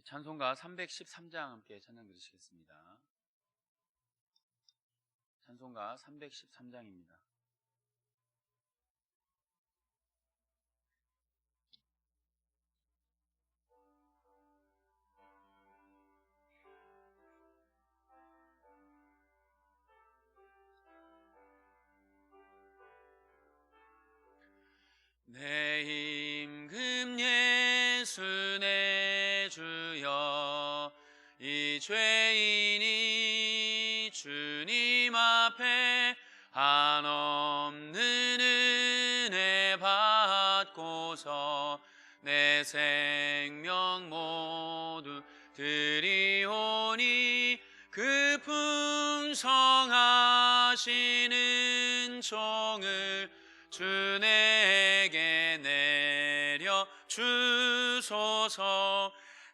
찬송가 313장 함께 찬양 드리시겠습니다. 찬송가 313장입니다. 내 임금 예수 내 주여, 이 죄인이 주님 앞에 한없는 은혜 받고서 내 생명 모두 드리오니, 그 풍성하신 은총을 주 내게 내려 주소서.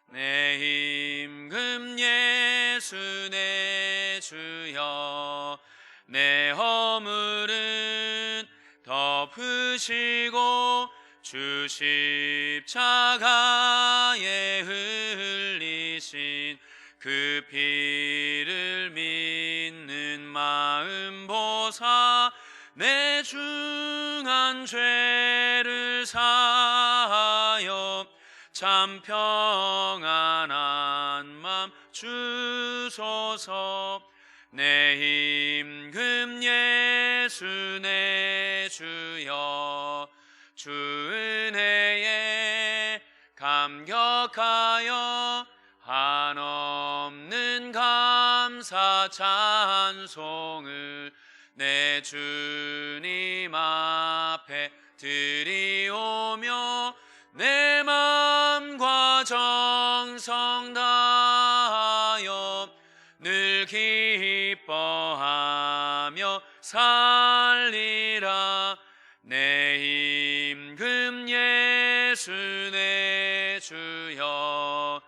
내 임금 예수 내 주여, 내 허물은 덮으시고 주 십자가에 흘리신 그 피를 믿는 마음 보사 내 중한 죄를 사하여 참 평안한 맘 주소서. 내 임금 예수 내 주여, 주 은혜에 감격하여 한없는 감사 찬송을 내 주님 앞에 드리오며, 내 맘과 정성 다하여 늘 기뻐하며 살리라. 내 임금 예수 내 주여,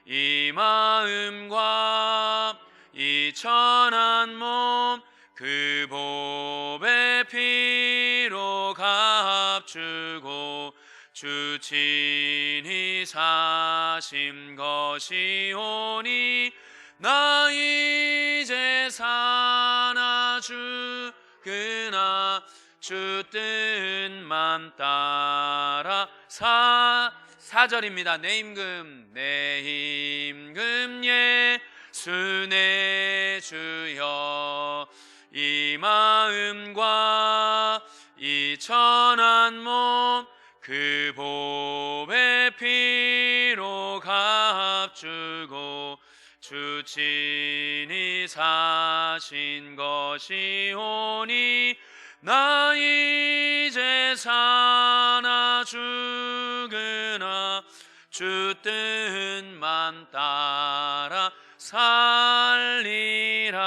이 마음과 이 천한 몸 그 보배 피로 값주고 주 친히 사신 것이오니, 나 이제 사나 죽으나 주 뜻만 따라. 4절입니다. 내 임금 예수 내 주여, 이 마음과 이 천한 몸 그 보배 피로 값주고 주 친히 사신 것이오니, 나 이제 사나 죽으나 주 뜻만 따라 살리라.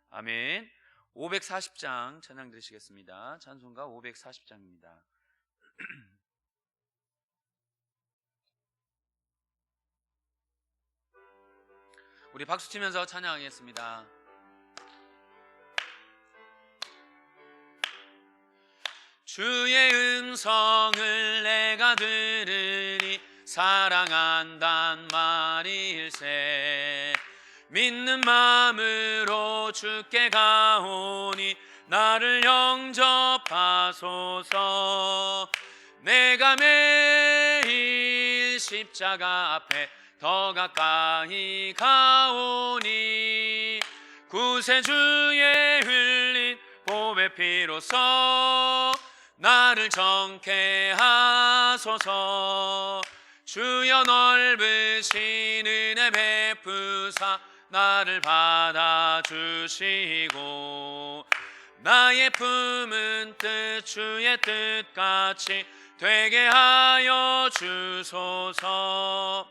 아멘. 540장 찬양 드리시겠습니다. 찬송가 540장입니다. 우리 박수 치면서 찬양하겠습니다. 주의 음성을 내가 들으니 사랑한단 말일세. 믿는 마음으로 주께 가오니 나를 영접하소서. 내가 매일 십자가 앞에 더 가까이 가오니, 구세주의 흘린 보배 피로써 나를 정케 하소서. 주여 넓으신 은혜 베푸사 나를 받아주시고, 나의 품은 뜻 주의 뜻같이 되게 하여 주소서.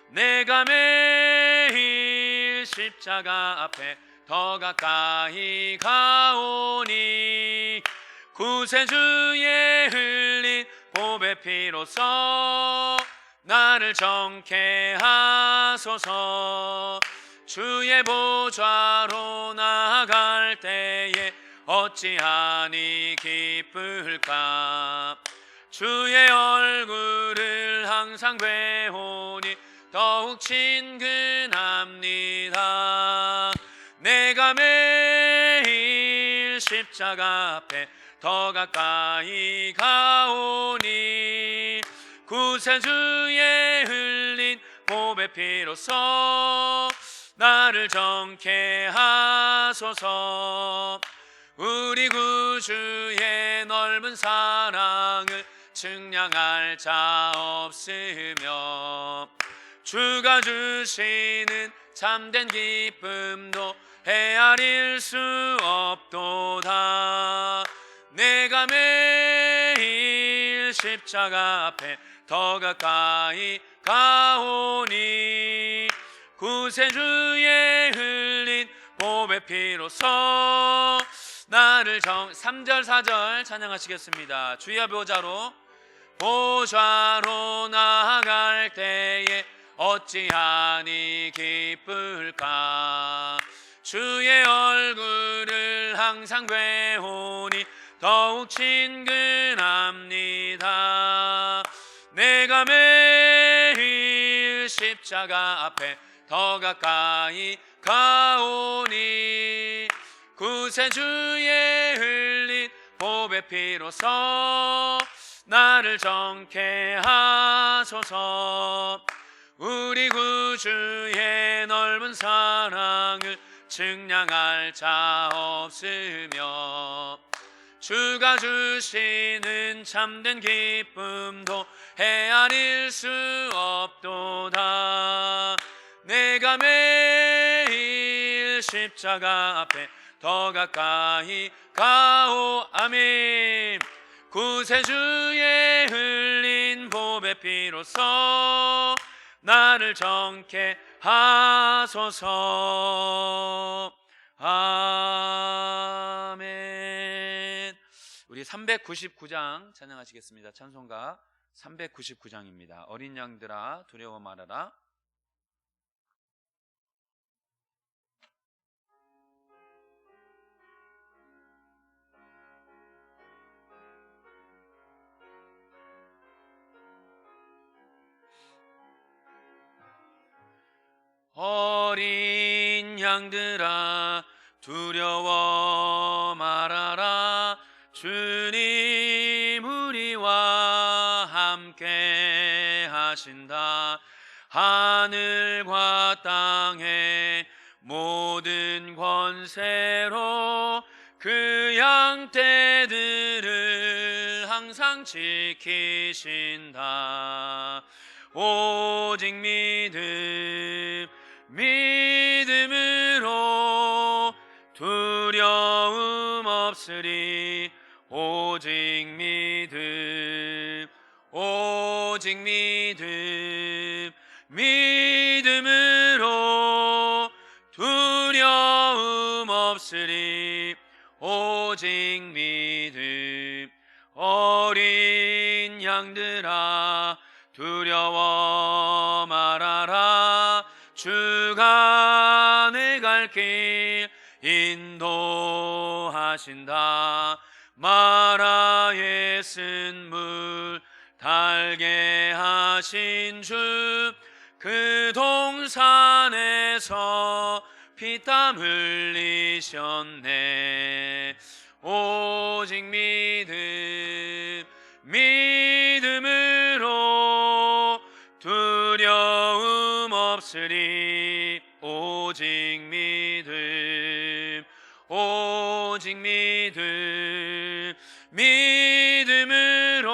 내가 매일 십자가 앞에 더 가까이 가오니, 구세주의 흘린 보배 피로써 나를 정케 하소서. 주의 보좌로 나아갈 때에 어찌하니 기쁠까. 주의 얼굴을 항상 배우니 더욱 친근합니다. 내가 매일 십자가 앞에 더 가까이 가오니 구세주의 흘린 보배 피로써 나를 정케 하소서. 우리 구주의 넓은 사랑을 측량할 자 없으며 주가 주시는 참된 기쁨도 헤아릴 수 없도다. 내가 매일 십자가 앞에 더 가까이 가오니 구세주의 흘린 보배 피로써 나를 3절 4절 찬양하시겠습니다. 주의 보좌로 나아갈 때에 어찌하니 기쁠까. 주의 얼굴을 항상 배우니 더욱 친근합니다. 내가 매일 십자가 앞에 더 가까이 가오니 구세주의 흘린 보배 피로써 나를 정케 하소서. 우리 구주의 넓은 사랑을 측량할 자 없으며 주가 주시는 참된 기쁨도 헤아릴 수 없도다. 내가 매일 십자가 앞에 더 가까이 가오. 아멘. 구세주의 흘린 보배 피로써 나를 정케 하소서. 아멘. 우리 399장 찬양하시겠습니다. 찬송가 399장입니다. 어린 양들아 두려워 말아라. 어린 양들아 두려워 말아라. 주님 우리와 함께 하신다. 하늘과 땅의 모든 권세로 그 양떼들을 항상 지키신다. 오직 믿음으로 두려움 없으리. 오직 믿음으로 두려움 없으리. 오직 믿음. 어린 양들아 두려워 말아라. 주가 내 갈 길 인도하신다. 마라의 쓴물 달게 하신 주 그 동산에서 피땀 흘리셨네. 오직 믿음으로 두려움 없으리. 오직 믿음으로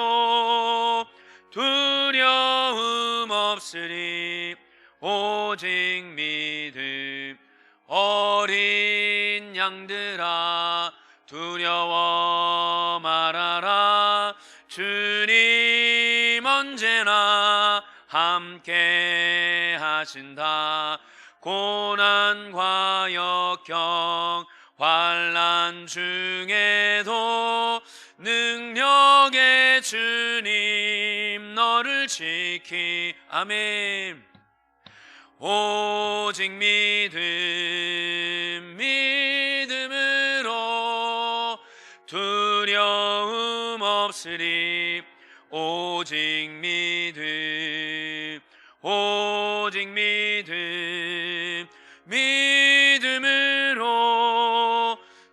두려움 없으리. 오직 믿음. 어린 양들아 두려워 말아라. 주님 언제나 함께 하신다. 고난과 역경 환난 중에도 능력의 주님 너를 지키. 아멘. 오직 믿음으로 두려움 없으리. 오직 오직 믿음으로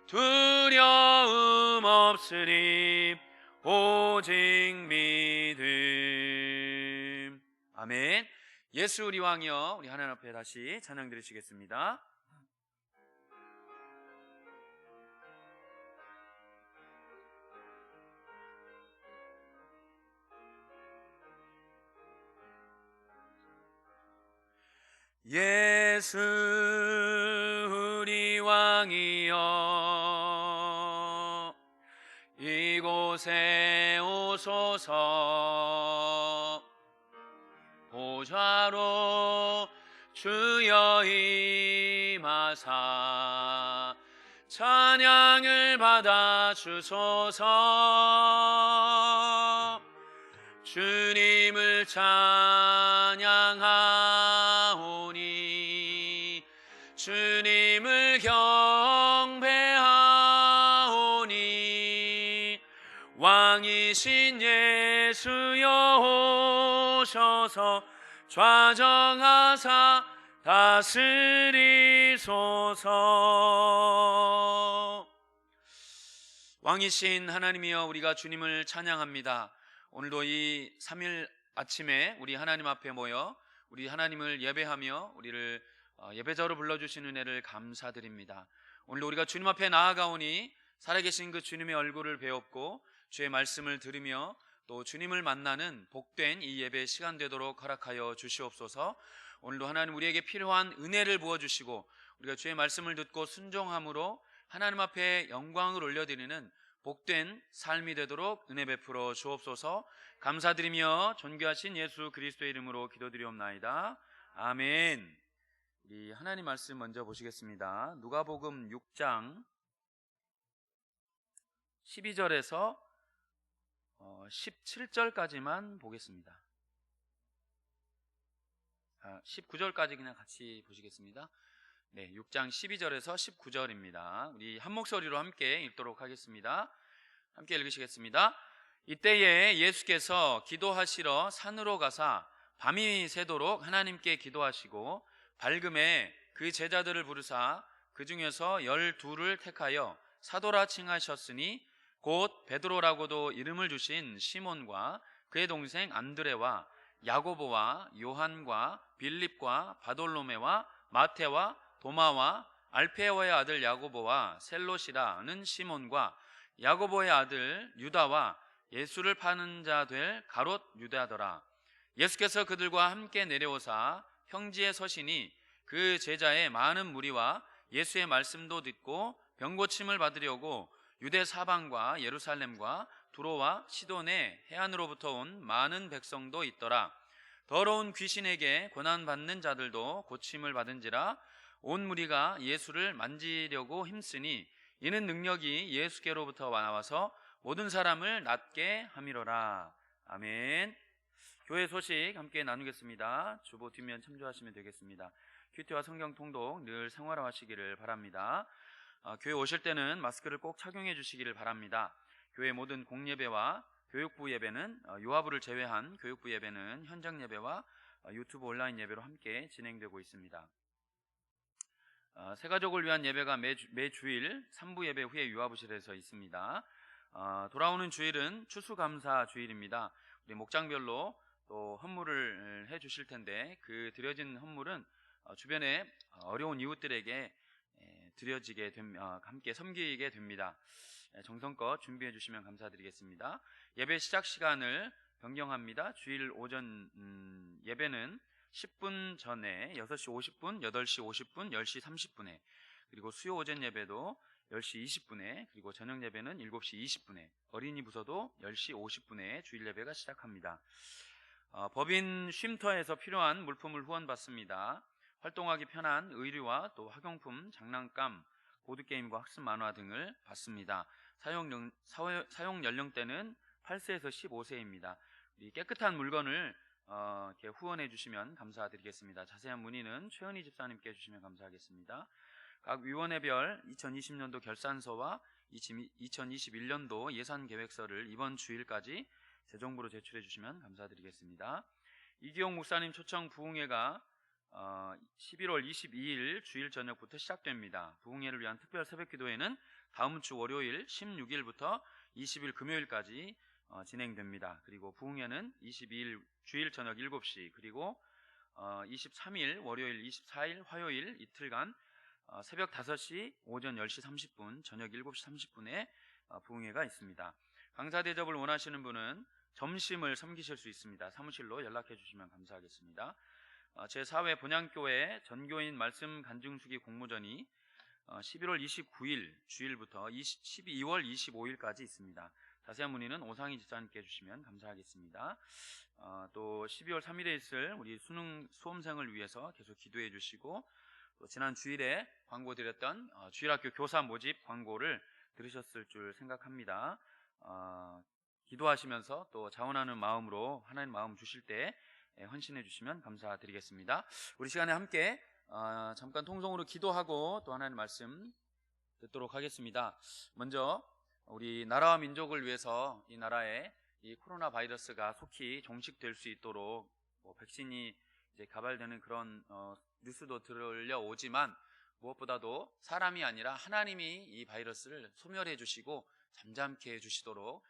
두려움 없으리. 오직 믿음. 아멘. 예수 우리 왕이여, 우리 하나님 앞에 다시 찬양 드리시겠습니다. 예수 우리 왕이여, 이곳에 오소서. 보좌로 주여 임하사 찬양을 받아 주소서. 주님을 찬양하오니 주님을 경배하오니 왕이신 예수여 오셔서 좌정하사 다스리소서. 왕이신 하나님이여, 우리가 주님을 찬양합니다. 오늘도 이 3일 아침에 우리 하나님 앞에 모여 우리 하나님을 예배하며 우리를 예배자로 불러주신 은혜를 감사드립니다. 오늘도 우리가 주님 앞에 나아가오니 살아계신 그 주님의 얼굴을 배웠고 주의 말씀을 들으며 또 주님을 만나는 복된 이 예배 시간 되도록 허락하여 주시옵소서. 오늘도 하나님 우리에게 필요한 은혜를 부어주시고 우리가 주의 말씀을 듣고 순종함으로 하나님 앞에 영광을 올려드리는 복된 삶이 되도록 은혜 베풀어 주옵소서. 감사드리며 존귀하신 예수 그리스도의 이름으로 기도드리옵나이다. 아멘. 우리 하나님 말씀 먼저 보시겠습니다. 누가복음 6장 12절에서 17절까지만 보겠습니다. 19절까지 그냥 같이 보시겠습니다. 네, 6장 12절에서 19절입니다. 우리 한 목소리로 함께 읽도록 하겠습니다. 함께 읽으시겠습니다. 이때에 예수께서 기도하시러 산으로 가사 밤이 새도록 하나님께 기도하시고 밝음에 그 제자들을 부르사 그 중에서 12를 택하여 사도라 칭하셨으니 곧 베드로라고도 이름을 주신 시몬과 그의 동생 안드레와 야고보와 요한과 빌립과 바돌로메와 마테와 도마와 알페오의 아들 야고보와 셀롯이라는 시몬과 야고보의 아들 유다와 예수를 파는 자 될 가롯 유다더라. 예수께서 그들과 함께 내려오사 평지에 서시니 그 제자의 많은 무리와 예수의 말씀도 듣고 병고침을 받으려고 유대 사방과 예루살렘과 두로와 시돈의 해안으로부터 온 많은 백성도 있더라. 더러운 귀신에게 고난받는 자들도 고침을 받은지라. 온 무리가 예수를 만지려고 힘쓰니 이는 능력이 예수께로부터 나와서 모든 사람을 낫게 함이로라. 아멘. 교회 소식 함께 나누겠습니다. 주보 뒷면 참조하시면 되겠습니다. 큐티와 성경 통독 늘 생활화하시기를 바랍니다. 교회 오실 때는 마스크를 꼭 착용해 주시기를 바랍니다. 교회 모든 공예배와 교육부 예배는 요하부를 제외한 교육부 예배는 현장 예배와 유튜브 온라인 예배로 함께 진행되고 있습니다. 새가족을 위한 예배가 매주일 3부 예배 후에 유아부실에서 있습니다. 돌아오는 주일은 추수감사 주일입니다. 우리 목장별로 또 헌물을 해 주실 텐데 그 드려진 헌물은 주변에 어려운 이웃들에게 드려지게 함께 섬기게 됩니다. 정성껏 준비해 주시면 감사드리겠습니다. 예배 시작 시간을 변경합니다. 주일 오전 예배는 10분 전에 6시 50분, 8시 50분, 10시 30분에 그리고 수요 오전 예배도 10시 20분에 그리고 저녁 예배는 7시 20분에 어린이 부서도 10시 50분에 주일 예배가 시작합니다. 법인 쉼터에서 필요한 물품을 후원받습니다. 활동하기 편한 의류와 또 학용품, 장난감, 보드게임과 학습 만화 등을 받습니다. 사용 연령대는 8세에서 15세입니다. 깨끗한 물건을 이렇게 후원해 주시면 감사드리겠습니다. 자세한 문의는 최은희 집사님께 해주시면 감사하겠습니다. 각 위원회별 2020년도 결산서와 2021년도 예산계획서를 이번 주일까지 재정부로 제출해 주시면 감사드리겠습니다. 이기용 목사님 초청 부흥회가 11월 22일 주일 저녁부터 시작됩니다. 부흥회를 위한 특별 새벽기도회는 다음 주 월요일 16일부터 20일 금요일까지 진행됩니다. 그리고 부흥회는 22일 주일 저녁 7시, 그리고 23일 월요일, 24일 화요일 이틀간 새벽 5시, 오전 10시 30분, 저녁 7시 30분에 부흥회가 있습니다. 강사 대접을 원하시는 분은 점심을 섬기실 수 있습니다. 사무실로 연락해 주시면 감사하겠습니다. 제4회 본향교회 전교인 말씀 간증수기 공모전이 11월 29일 주일부터 12월 25일까지 있습니다. 자세한 문의는 오상희 집사님께 주시면 감사하겠습니다. 또 12월 3일에 있을 우리 수능 수험생을 위해서 계속 기도해 주시고, 또 지난 주일에 광고 드렸던 주일학교 교사 모집 광고를 들으셨을 줄 생각합니다. 기도하시면서 또 자원하는 마음으로 하나님 마음 주실 때 헌신해 주시면 감사드리겠습니다. 우리 시간에 함께 잠깐 통성으로 기도하고 또 하나님 말씀 듣도록 하겠습니다. 먼저 우리 나라와 민족을 위해서 이 나라에 이 코로나 바이러스가 속히 종식될 수 있도록 백신이 이제 개발되는 그런 뉴스도 들려오지만, 무엇보다도 사람이 아니라 하나님이 이 바이러스를 소멸해 주시고 잠잠케 해 주시도록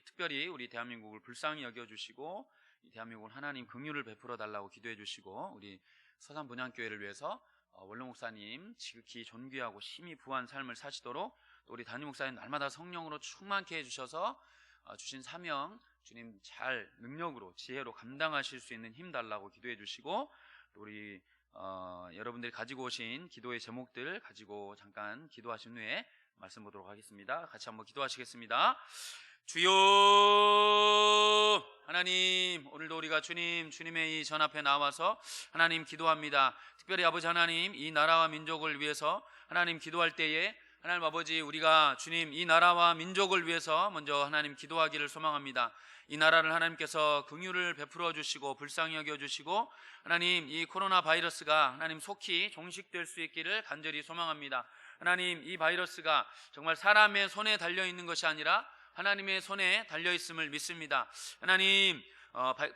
특별히 우리 대한민국을 불쌍히 여겨주시고 이 대한민국을 하나님 긍휼을 베풀어 달라고 기도해 주시고, 우리 서산 본향교회를 위해서 원로 목사님 지극히 존귀하고 심히 부한 삶을 사시도록, 또 우리 담임 목사님 날마다 성령으로 충만케 해주셔서 주신 사명 주님 잘 능력으로 지혜로 감당하실 수 있는 힘 달라고 기도해 주시고, 또 우리 여러분들이 가지고 오신 기도의 제목들 가지고 잠깐 기도하신 후에 말씀 보도록 하겠습니다. 같이 한번 기도하시겠습니다. 주여 하나님, 오늘도 우리가 주님의 이 전 앞에 나와서 하나님 기도합니다. 특별히 아버지 하나님, 이 나라와 민족을 위해서 하나님 기도할 때에 하나님 아버지, 우리가 주님 이 나라와 민족을 위해서 먼저 하나님 기도하기를 소망합니다. 이 나라를 하나님께서 긍휼을 베풀어 주시고 불쌍히 여겨 주시고, 하나님 이 코로나 바이러스가 하나님 속히 종식될 수 있기를 간절히 소망합니다. 하나님 이 바이러스가 정말 사람의 손에 달려 있는 것이 아니라 하나님의 손에 달려 있음을 믿습니다. 하나님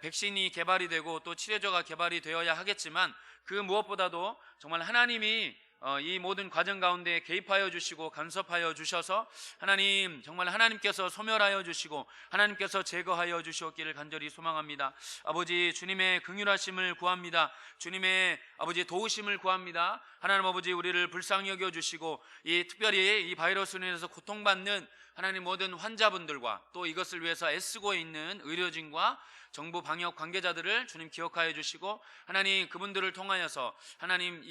백신이 개발이 되고 또 치료제가 개발이 되어야 하겠지만, 그 무엇보다도 정말 하나님이 이 모든 과정 가운데 개입하여 주시고 간섭하여 주셔서 하나님 정말 하나님께서 소멸하여 주시고 하나님께서 제거하여 주시옵기를 간절히 소망합니다. 아버지, 주님의 긍휼하심을 구합니다. 주님의 아버지 도우심을 구합니다. 하나님 아버지, 우리를 불쌍히 여겨 주시고 특별히 이 바이러스로 인해서 고통받는 하나님 모든 환자분들과 또 이것을 위해서 애쓰고 있는 의료진과 정부 방역 관계자들을 주님 기억하여 주시고, 하나님 그분들을 통하여서 하나님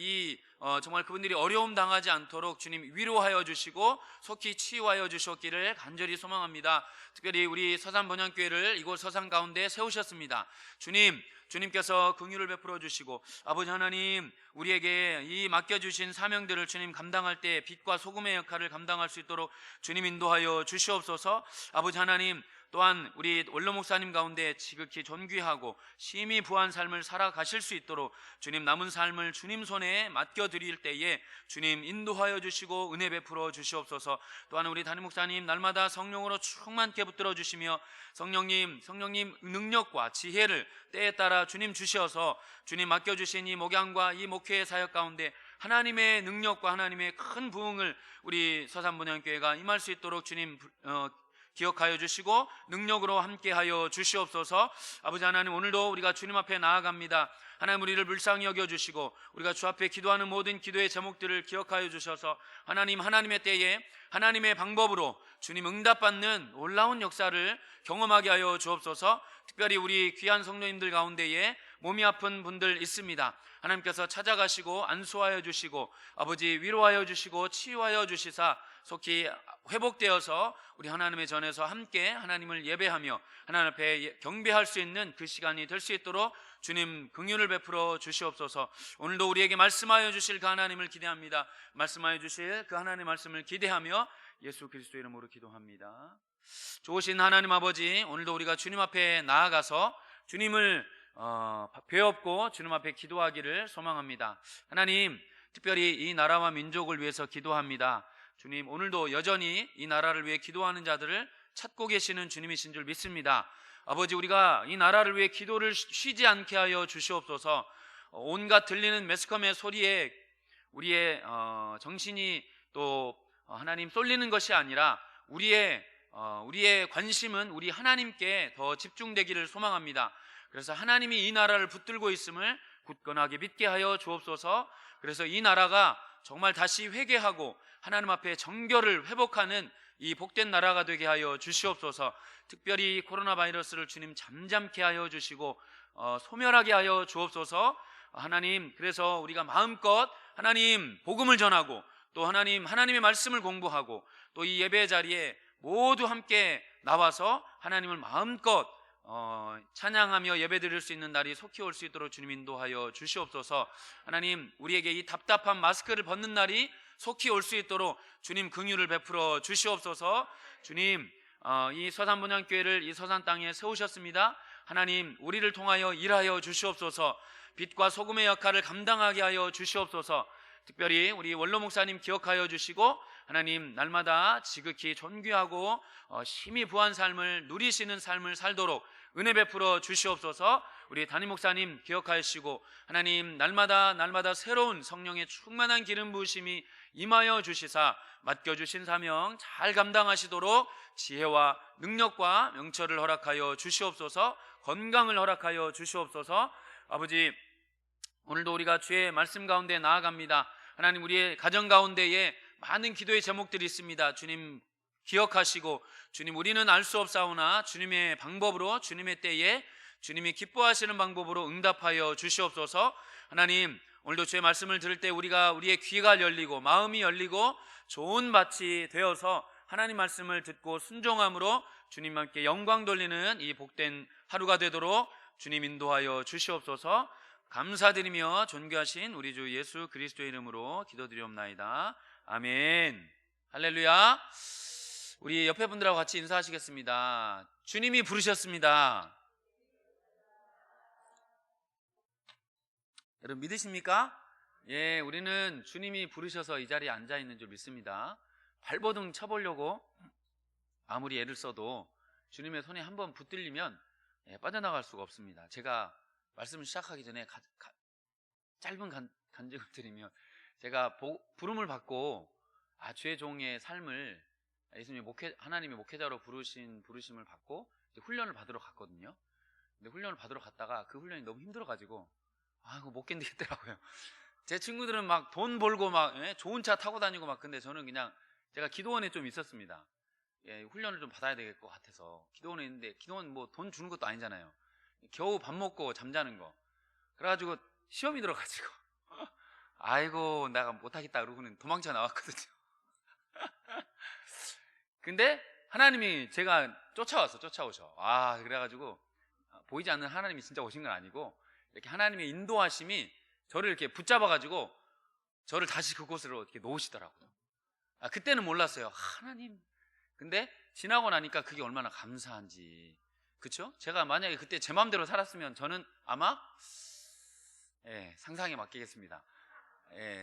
정말 그분들이 어려움 당하지 않도록 주님 위로하여 주시고 속히 치유하여 주셨기를 간절히 소망합니다. 특별히 우리 서산 본향교회를 이곳 서산 가운데 세우셨습니다. 주님께서 긍휼을 베풀어 주시고, 아버지 하나님 우리에게 이 맡겨주신 사명들을 주님 감당할 때 빛과 소금의 역할을 감당할 수 있도록 주님 인도하여 주시옵소서. 아버지 하나님, 또한 우리 원로 목사님 가운데 지극히 존귀하고 심히 부한 삶을 살아가실 수 있도록 주님 남은 삶을 주님 손에 맡겨드릴 때에 주님 인도하여 주시고 은혜 베풀어 주시옵소서. 또한 우리 담임 목사님 날마다 성령으로 충만케 붙들어 주시며 성령님 능력과 지혜를 때에 따라 주님 주셔서 주님 맡겨주신 이 목양과 이 목회의 사역 가운데 하나님의 능력과 하나님의 큰 부흥을 우리 서산본향교회가 임할 수 있도록 주님 기억하여 주시고 능력으로 함께하여 주시옵소서. 아버지 하나님, 오늘도 우리가 주님 앞에 나아갑니다. 하나님 우리를 불쌍히 여겨주시고 우리가 주 앞에 기도하는 모든 기도의 제목들을 기억하여 주셔서 하나님의 때에 하나님의 방법으로 주님 응답받는 놀라운 역사를 경험하게 하여 주옵소서. 특별히 우리 귀한 성도님들 가운데에 몸이 아픈 분들 있습니다. 하나님께서 찾아가시고 안수하여 주시고 아버지 위로하여 주시고 치유하여 주시사 속히 회복되어서 우리 하나님의 전에서 함께 하나님을 예배하며 하나님 앞에 경배할 수 있는 그 시간이 될 수 있도록 주님 긍휼을 베풀어 주시옵소서. 오늘도 우리에게 말씀하여 주실 그 하나님을 기대합니다. 말씀하여 주실 그 하나님의 말씀을 기대하며 예수 그리스도 이름으로 기도합니다. 좋으신 하나님 아버지, 오늘도 우리가 주님 앞에 나아가서 주님을 배웠고 주님 앞에 기도하기를 소망합니다. 하나님, 특별히 이 나라와 민족을 위해서 기도합니다. 주님, 오늘도 여전히 이 나라를 위해 기도하는 자들을 찾고 계시는 주님이신 줄 믿습니다. 아버지, 우리가 이 나라를 위해 기도를 쉬지 않게 하여 주시옵소서. 온갖 들리는 매스컴의 소리에 우리의 정신이 또 하나님 쏠리는 것이 아니라 우리의 관심은 우리 하나님께 더 집중되기를 소망합니다. 그래서 하나님이 이 나라를 붙들고 있음을 굳건하게 믿게 하여 주옵소서. 그래서 이 나라가 정말 다시 회개하고 하나님 앞에 정결을 회복하는 이 복된 나라가 되게 하여 주시옵소서. 특별히 코로나 바이러스를 주님 잠잠케 하여 주시고 소멸하게 하여 주옵소서. 하나님, 그래서 우리가 마음껏 하나님 복음을 전하고 또 하나님의 말씀을 공부하고 또 이 예배 자리에 모두 함께 나와서 하나님을 마음껏 찬양하며 예배드릴 수 있는 날이 속히 올 수 있도록 주님 인도하여 주시옵소서. 하나님, 우리에게 이 답답한 마스크를 벗는 날이 속히 올 수 있도록 주님 긍휼을 베풀어 주시옵소서. 주님, 이 서산본향교회를 이 서산 땅에 세우셨습니다. 하나님, 우리를 통하여 일하여 주시옵소서. 빛과 소금의 역할을 감당하게 하여 주시옵소서. 특별히 우리 원로 목사님 기억하여 주시고 하나님, 날마다 지극히 존귀하고 심히 부한 삶을 누리시는 삶을 살도록 은혜 베풀어 주시옵소서. 우리 담임 목사님 기억하시고 하나님, 날마다 새로운 성령의 충만한 기름 부으심이 임하여 주시사 맡겨주신 사명 잘 감당하시도록 지혜와 능력과 명철을 허락하여 주시옵소서. 건강을 허락하여 주시옵소서. 아버지, 오늘도 우리가 주의 말씀 가운데 나아갑니다. 하나님, 우리의 가정 가운데에 많은 기도의 제목들이 있습니다. 주님 기억하시고 주님, 우리는 알 수 없사오나 주님의 방법으로, 주님의 때에 주님이 기뻐하시는 방법으로 응답하여 주시옵소서. 하나님, 오늘도 주의 말씀을 들을 때 우리의 귀가 열리고 마음이 열리고 좋은 밭이 되어서 하나님 말씀을 듣고 순종함으로 주님께 영광 돌리는 이 복된 하루가 되도록 주님 인도하여 주시옵소서. 감사드리며 존귀하신 우리 주 예수 그리스도의 이름으로 기도드리옵나이다. 아멘. 할렐루야. 우리 옆에 분들하고 같이 인사하시겠습니다. 주님이 부르셨습니다. 여러분 믿으십니까? 예, 우리는 주님이 부르셔서 이 자리에 앉아 있는 줄 믿습니다. 발버둥 쳐보려고 아무리 애를 써도 주님의 손에 한번 붙들리면 빠져나갈 수가 없습니다. 제가 말씀을 시작하기 전에 짧은 간증을 드리면, 제가 부름을 받고 주의 종의 삶을 예수님의 하나님의 목회자로 부르심을 받고 이제 훈련을 받으러 갔거든요. 근데 훈련을 받으러 갔다가 그 훈련이 너무 힘들어가지고 그거 못 견디겠더라고요. 제 친구들은 막 돈 벌고 막 좋은 차 타고 다니고 막, 근데 저는 그냥 제가 기도원에 좀 있었습니다. 훈련을 좀 받아야 될 것 같아서 기도원에 있는데, 기도원 뭐 돈 주는 것도 아니잖아요. 겨우 밥 먹고 잠자는 거. 그래가지고 시험이 들어가지고 아이고 내가 못하겠다 그러고는 도망쳐 나왔거든요. 근데 하나님이 제가 쫓아오셔. 그래가지고 보이지 않는 하나님이 진짜 오신 건 아니고 이렇게 하나님의 인도하심이 저를 이렇게 붙잡아가지고 저를 다시 그곳으로 이렇게 놓으시더라고요. 그때는 몰랐어요. 하나님. 근데 지나고 나니까 그게 얼마나 감사한지. 그쵸? 제가 만약에 그때 제 마음대로 살았으면 저는 아마 상상에 맡기겠습니다.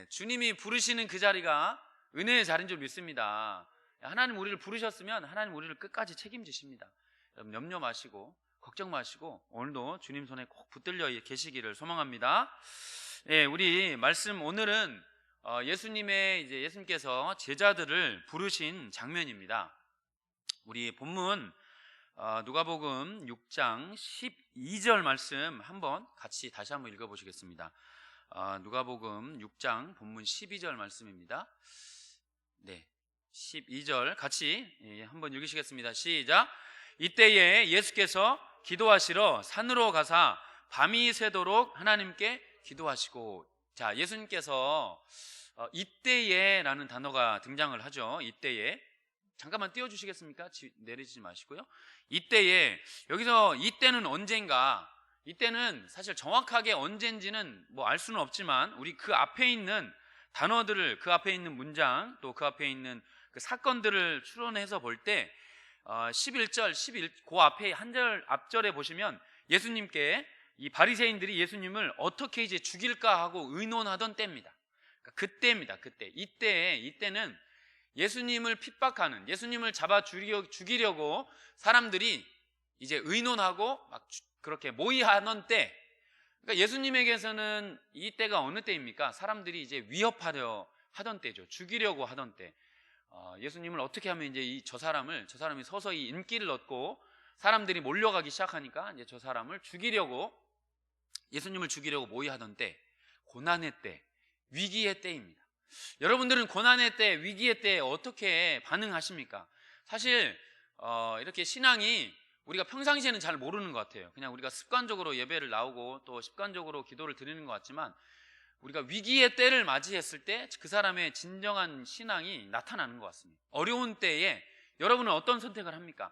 주님이 부르시는 그 자리가 은혜의 자리인 줄 믿습니다. 하나님 우리를 부르셨으면 하나님 우리를 끝까지 책임지십니다. 여러분 염려 마시고 걱정 마시고 오늘도 주님 손에 꼭 붙들려 계시기를 소망합니다. 우리 말씀 오늘은 예수님께서 제자들을 부르신 장면입니다. 우리 본문 누가복음 6장 12절 말씀 다시 한번 읽어보시겠습니다. 누가복음 6장 본문 12절 말씀입니다. 12절 같이 한번 읽으시겠습니다. 시작. 이때에 예수께서 기도하시러 산으로 가사 밤이 새도록 하나님께 기도하시고. 자, 예수님께서 이때에 라는 단어가 등장을 하죠. 이때에 잠깐만 띄워주시겠습니까? 내리지 마시고요. 이때에, 여기서 이때는 언젠가, 이때는 사실 정확하게 언젠지는 뭐 알 수는 없지만 우리 그 앞에 있는 단어들을, 그 앞에 있는 문장, 또 그 앞에 있는 그 사건들을 추론해서 볼 때 11절, 그 앞에 한 절 앞절에 보시면 예수님께 이 바리새인들이 예수님을 어떻게 이제 죽일까 하고 의논하던 때입니다. 그때입니다. 그때. 이때는 예수님을 핍박하는, 예수님을 잡아 죽이려고 사람들이 이제 의논하고 막 그렇게 모의하던 때, 그러니까 예수님에게서는 이 때가 어느 때입니까? 사람들이 이제 위협하려 하던 때죠. 죽이려고 하던 때. 예수님을 어떻게 하면 이제 저 사람이 서서히 인기를 얻고 사람들이 몰려가기 시작하니까 이제 저 사람을 죽이려고, 예수님을 죽이려고 모의하던 때, 고난의 때, 위기의 때입니다. 여러분들은 고난의 때, 위기의 때 어떻게 반응하십니까? 사실 이렇게 신앙이 우리가 평상시에는 잘 모르는 것 같아요. 그냥 우리가 습관적으로 예배를 나오고 또 습관적으로 기도를 드리는 것 같지만, 우리가 위기의 때를 맞이했을 때 그 사람의 진정한 신앙이 나타나는 것 같습니다. 어려운 때에 여러분은 어떤 선택을 합니까?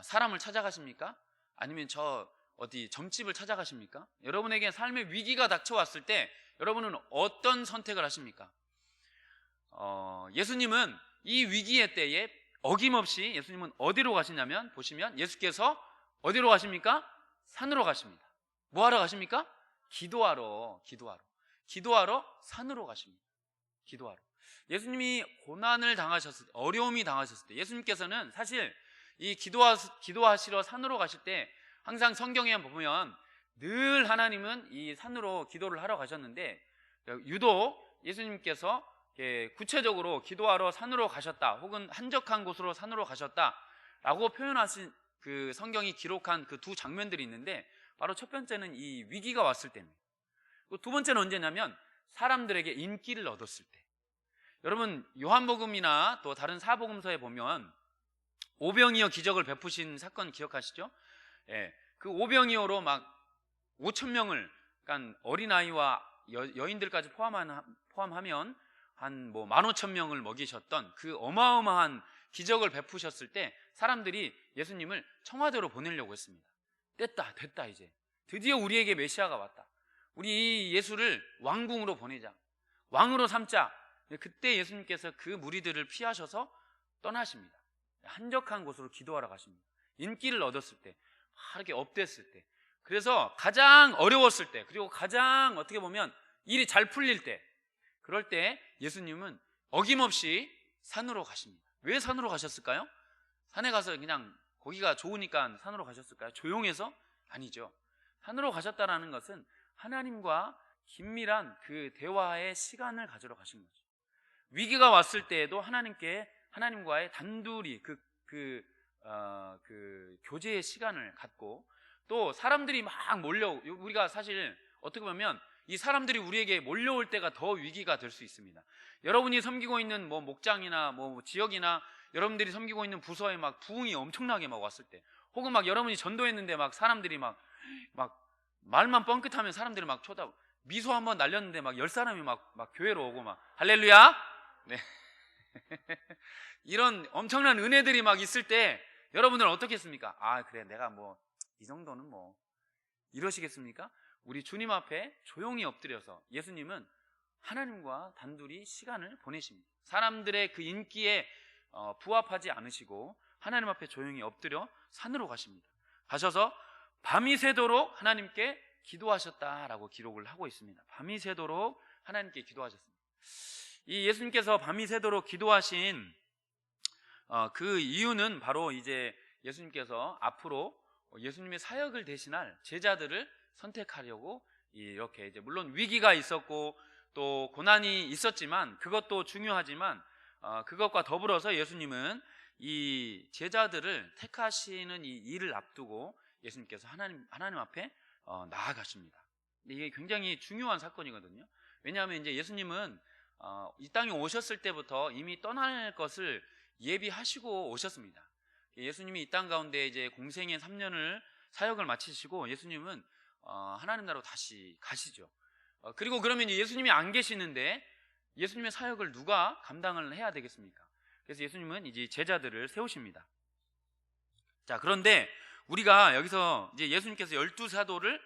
사람을 찾아가십니까? 아니면 저 어디 점집을 찾아가십니까? 여러분에게 삶의 위기가 닥쳐왔을 때 여러분은 어떤 선택을 하십니까? 예수님은 이 위기의 때에 어김없이 예수님은 어디로 가시냐면, 보시면 예수께서 어디로 가십니까? 산으로 가십니다. 뭐 하러 가십니까? 기도하러 산으로 가십니다. 기도하러. 예수님이 고난을 당하셨을 때, 어려움이 당하셨을 때, 예수님께서는 사실 이 기도하시러 산으로 가실 때 항상 성경에 보면 늘 하나님은 이 산으로 기도를 하러 가셨는데, 유독 예수님께서 구체적으로 기도하러 산으로 가셨다, 혹은 한적한 곳으로 산으로 가셨다라고 표현하신 그 성경이 기록한 그 두 장면들이 있는데, 바로 첫 번째는 이 위기가 왔을 때입니다. 두 번째는 언제냐면 사람들에게 인기를 얻었을 때. 여러분, 요한복음이나 또 다른 사복음서에 보면 오병이어 기적을 베푸신 사건 기억하시죠? 그 오병이어로 막 5,000명을, 그러니까 어린아이와 여인들까지 포함하면 한 뭐 15,000명을 먹이셨던 그 어마어마한 기적을 베푸셨을 때 사람들이 예수님을 청와대로 보내려고 했습니다. 됐다 이제 드디어 우리에게 메시아가 왔다, 우리 이 예수를 왕궁으로 보내자, 왕으로 삼자. 그때 예수님께서 그 무리들을 피하셔서 떠나십니다. 한적한 곳으로 기도하러 가십니다. 인기를 얻었을 때, 이렇게 업됐을 때, 그래서 가장 어려웠을 때, 그리고 가장 어떻게 보면 일이 잘 풀릴 때, 그럴 때 예수님은 어김없이 산으로 가십니다. 왜 산으로 가셨을까요? 산에 가서 그냥 거기가 좋으니까 산으로 가셨을까요? 조용해서? 아니죠. 산으로 가셨다라는 것은 하나님과 긴밀한 그 대화의 시간을 가지러 가신 거죠. 위기가 왔을 때에도 하나님과의 단둘이 그 교제의 시간을 갖고, 또 사람들이 막 우리가 사실 어떻게 보면 이 사람들이 우리에게 몰려올 때가 더 위기가 될 수 있습니다. 여러분이 섬기고 있는 뭐 목장이나 뭐 지역이나 여러분들이 섬기고 있는 부서에 막 부흥이 엄청나게 막 왔을 때, 혹은 막 여러분이 전도했는데 막 사람들이 막 말만 뻥끗하면 사람들이 막 미소 한번 날렸는데 막 10사람이 막 교회로 오고 막 할렐루야. 네. 이런 엄청난 은혜들이 막 있을 때 여러분들은 어떻게 했습니까? 그래, 내가 뭐 이 정도는 뭐, 이러시겠습니까? 우리 주님 앞에 조용히 엎드려서 예수님은 하나님과 단둘이 시간을 보내십니다. 사람들의 그 인기에 부합하지 않으시고 하나님 앞에 조용히 엎드려 산으로 가십니다. 가셔서 밤이 새도록 하나님께 기도하셨다라고 기록을 하고 있습니다. 밤이 새도록 하나님께 기도하셨습니다. 이 예수님께서 밤이 새도록 기도하신 그 이유는 바로 이제 예수님께서 앞으로 예수님의 사역을 대신할 제자들을 선택하려고, 이렇게 이제 물론 위기가 있었고 또 고난이 있었지만, 그것도 중요하지만 그것과 더불어서 예수님은 이 제자들을 택하시는 이 일을 앞두고 예수님께서 하나님 앞에 나아가십니다. 이게 굉장히 중요한 사건이거든요. 왜냐하면 이제 예수님은 이 땅에 오셨을 때부터 이미 떠날 것을 예비하시고 오셨습니다. 예수님이 이 땅 가운데 이제 공생의 3년을 사역을 마치시고 예수님은 하나님 나라로 다시 가시죠. 그리고 그러면 예수님이 안 계시는데 예수님의 사역을 누가 감당을 해야 되겠습니까? 그래서 예수님은 이제 제자들을 세우십니다. 자, 그런데 우리가 여기서 이제 예수님께서 12사도를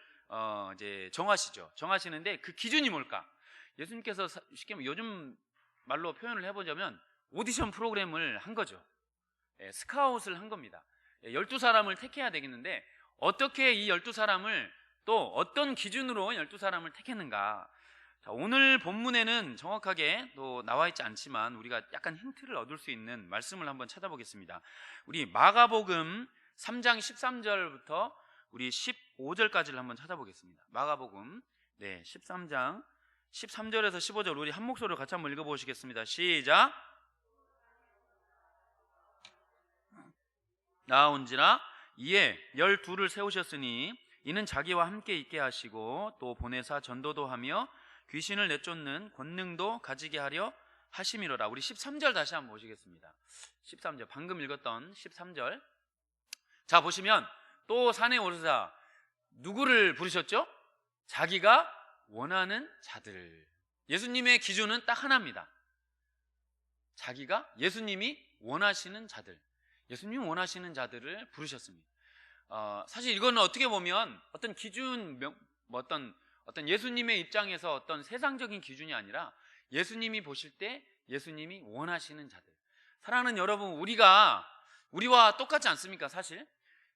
이제 정하시는데 그 기준이 뭘까? 예수님께서 쉽게 요즘 말로 표현을 해보자면 오디션 프로그램을 한 거죠. 스카웃을 한 겁니다. 12사람을 택해야 되겠는데 어떻게 이 12사람을 또 어떤 기준으로 12사람을 택했는가? 자, 오늘 본문에는 정확하게 또 나와 있지 않지만 우리가 약간 힌트를 얻을 수 있는 말씀을 한번 찾아보겠습니다. 우리 마가복음 3장 13절부터 우리 15절까지를 한번 찾아보겠습니다. 마가복음 13장 13절에서 15절 우리 한 목소리로 같이 한번 읽어보시겠습니다. 시작. 나온지라 이에 12를 세우셨으니 이는 자기와 함께 있게 하시고 또 보내사 전도도 하며 귀신을 내쫓는 권능도 가지게 하려 하심이로라. 우리 13절 다시 한번 보시겠습니다. 13절 방금 읽었던 13절. 자, 보시면 또 산에 오르사 누구를 부르셨죠? 자기가 원하는 자들. 예수님의 기준은 딱 하나입니다. 자기가 예수님이 원하시는 자들, 예수님이 원하시는 자들을 부르셨습니다. 사실 이거는 어떻게 보면 어떤 기준, 어떤 예수님의 입장에서 어떤 세상적인 기준이 아니라 예수님이 보실 때 예수님이 원하시는 자들. 사랑하는 여러분, 우리와 똑같지 않습니까? 사실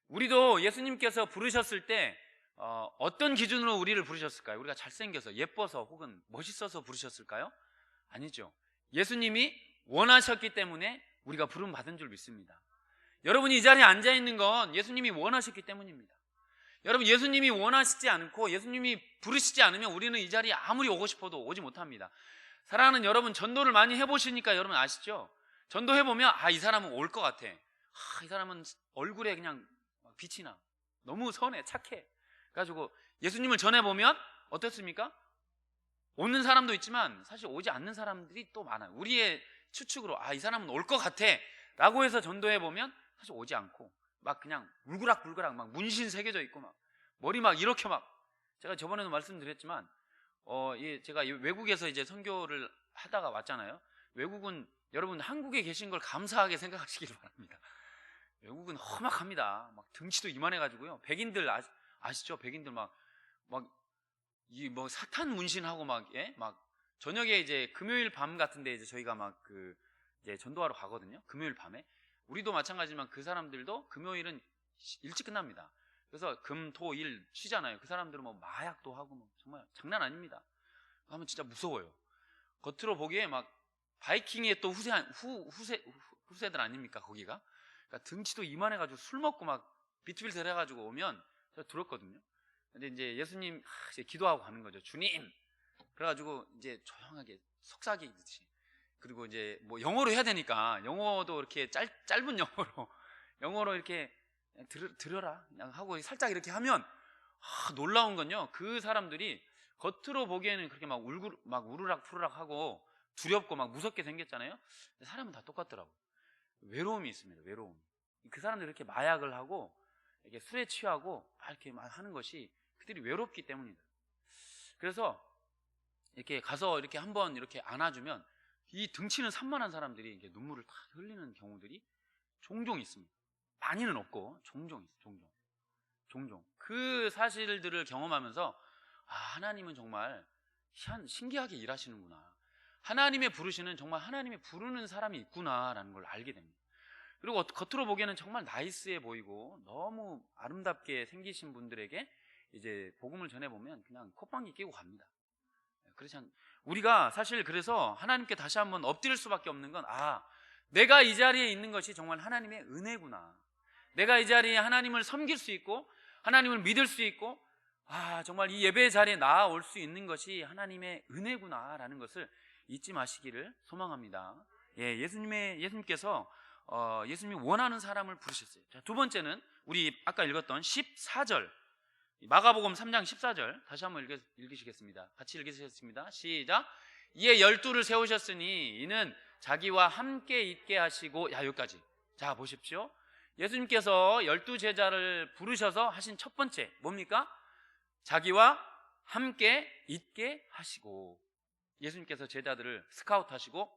우리도 예수님께서 부르셨을 때 어떤 기준으로 우리를 부르셨을까요? 우리가 잘생겨서, 예뻐서, 혹은 멋있어서 부르셨을까요? 아니죠. 예수님이 원하셨기 때문에 우리가 부름 받은 줄 믿습니다. 여러분이 이 자리에 앉아 있는 건 예수님이 원하셨기 때문입니다. 여러분, 예수님이 원하시지 않고 예수님이 부르시지 않으면 우리는 이 자리에 아무리 오고 싶어도 오지 못합니다. 사랑하는 여러분, 전도를 많이 해보시니까 여러분 아시죠? 전도해보면 이 사람은 올 것 같아. 이 사람은 얼굴에 그냥 빛이 나. 너무 선해, 착해. 그래가지고 예수님을 전해보면 어떻습니까? 오는 사람도 있지만 사실 오지 않는 사람들이 또 많아요. 우리의 추측으로 이 사람은 올 것 같아 라고 해서 전도해보면 사실 오지 않고 막 그냥 울그락불그락 막 문신 새겨져 있고 막 머리 막 이렇게 막, 제가 저번에도 말씀드렸지만 제가 외국에서 이제 선교를 하다가 왔잖아요. 외국은 여러분 한국에 계신 걸 감사하게 생각하시길 바랍니다. 외국은 험악합니다. 막 등치도 이만해가지고요. 백인들 아시죠? 백인들 막 사탄 문신하고 막 저녁에 이제 금요일 밤 같은데 이제 저희가 이제 전도하러 가거든요. 금요일 밤에. 우리도 마찬가지지만 그 사람들도 금요일은 일찍 끝납니다. 그래서 금, 토, 일 쉬잖아요. 그 사람들은 마약도 하고 정말 장난 아닙니다. 하면 진짜 무서워요. 겉으로 보기에 막 바이킹의 또 후세들 아닙니까? 거기가. 그러니까 등치도 이만해가지고 술 먹고 막 비트빌트 해가지고 오면 제가 들었거든요. 근데 이제 예수님 이제 기도하고 가는 거죠. 주님. 그래가지고 이제 조용하게 속삭이듯이. 그리고 이제 영어로 해야 되니까 영어도 이렇게 짧은 영어로 이렇게 들어라 그냥 하고 살짝 이렇게 하면 놀라운 건요. 그 사람들이 겉으로 보기에는 그렇게 막 우르락 푸르락 하고 두렵고 막 무섭게 생겼잖아요. 근데 사람은 다 똑같더라고. 외로움이 있습니다. 외로움. 그 사람들이 이렇게 마약을 하고 이렇게 술에 취하고 이렇게 막 하는 것이 그들이 외롭기 때문이다. 그래서 이렇게 가서 이렇게 한번 이렇게 안아주면 이 등치는 산만한 사람들이 이렇게 눈물을 다 흘리는 경우들이 종종 있습니다. 많이는 없고 종종 있어요. 종종. 그 사실들을 경험하면서 하나님은 정말 신기하게 일하시는구나. 하나님의 부르시는 정말 하나님의 부르는 사람이 있구나라는 걸 알게 됩니다. 그리고 겉으로 보기에는 정말 나이스해 보이고 너무 아름답게 생기신 분들에게 이제 복음을 전해보면 그냥 콧방귀 끼고 갑니다. 그렇지 우리가 사실 그래서 하나님께 다시 한번 엎드릴 수밖에 없는 건 내가 이 자리에 있는 것이 정말 하나님의 은혜구나. 내가 이 자리에 하나님을 섬길 수 있고 하나님을 믿을 수 있고 정말 이 예배 자리에 나아올 수 있는 것이 하나님의 은혜구나라는 것을 잊지 마시기를 소망합니다. 예수님께서 예수님이 원하는 사람을 부르셨어요. 자, 두 번째는 우리 아까 읽었던 14절 마가복음 3장 14절 다시 한번 읽으시겠습니다. 같이 읽으시겠습니다. 시작. 이에 12를 세우셨으니 이는 자기와 함께 있게 하시고 여기까지. 자, 보십시오. 예수님께서 12제자를 부르셔서 하신 첫 번째 뭡니까? 자기와 함께 있게 하시고, 예수님께서 제자들을 스카우트하시고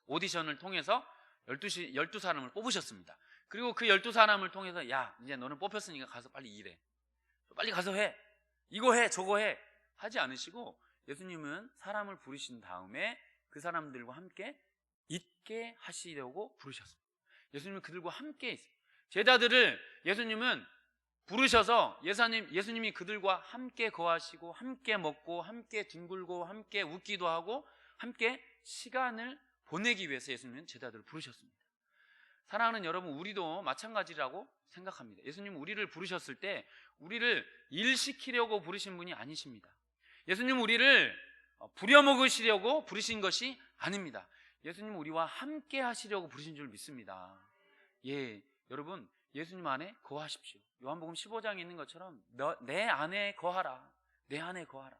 오디션을 통해서 12사람을 뽑으셨습니다. 그리고 그 12사람을 통해서 이제 너는 뽑혔으니까 가서 빨리 일해. 빨리 가서 해. 이거 해, 저거 해. 하지 않으시고 예수님은 사람을 부르신 다음에 그 사람들과 함께 있게 하시려고 부르셨습니다. 예수님은 그들과 함께 있어요. 제자들을 예수님은 부르셔서 예수님이 그들과 함께 거하시고 함께 먹고 함께 뒹굴고 함께 웃기도 하고 함께 시간을 보내기 위해서 예수님은 제자들을 부르셨습니다. 사랑하는 여러분, 우리도 마찬가지라고 생각합니다. 예수님은 우리를 부르셨을 때 우리를 일시키려고 부르신 분이 아니십니다. 예수님은 우리를 부려먹으시려고 부르신 것이 아닙니다. 예수님은 우리와 함께 하시려고 부르신 줄 믿습니다. 예, 여러분, 예수님 안에 거하십시오. 요한복음 15장에 있는 것처럼 내 안에 거하라. 내 안에 거하라.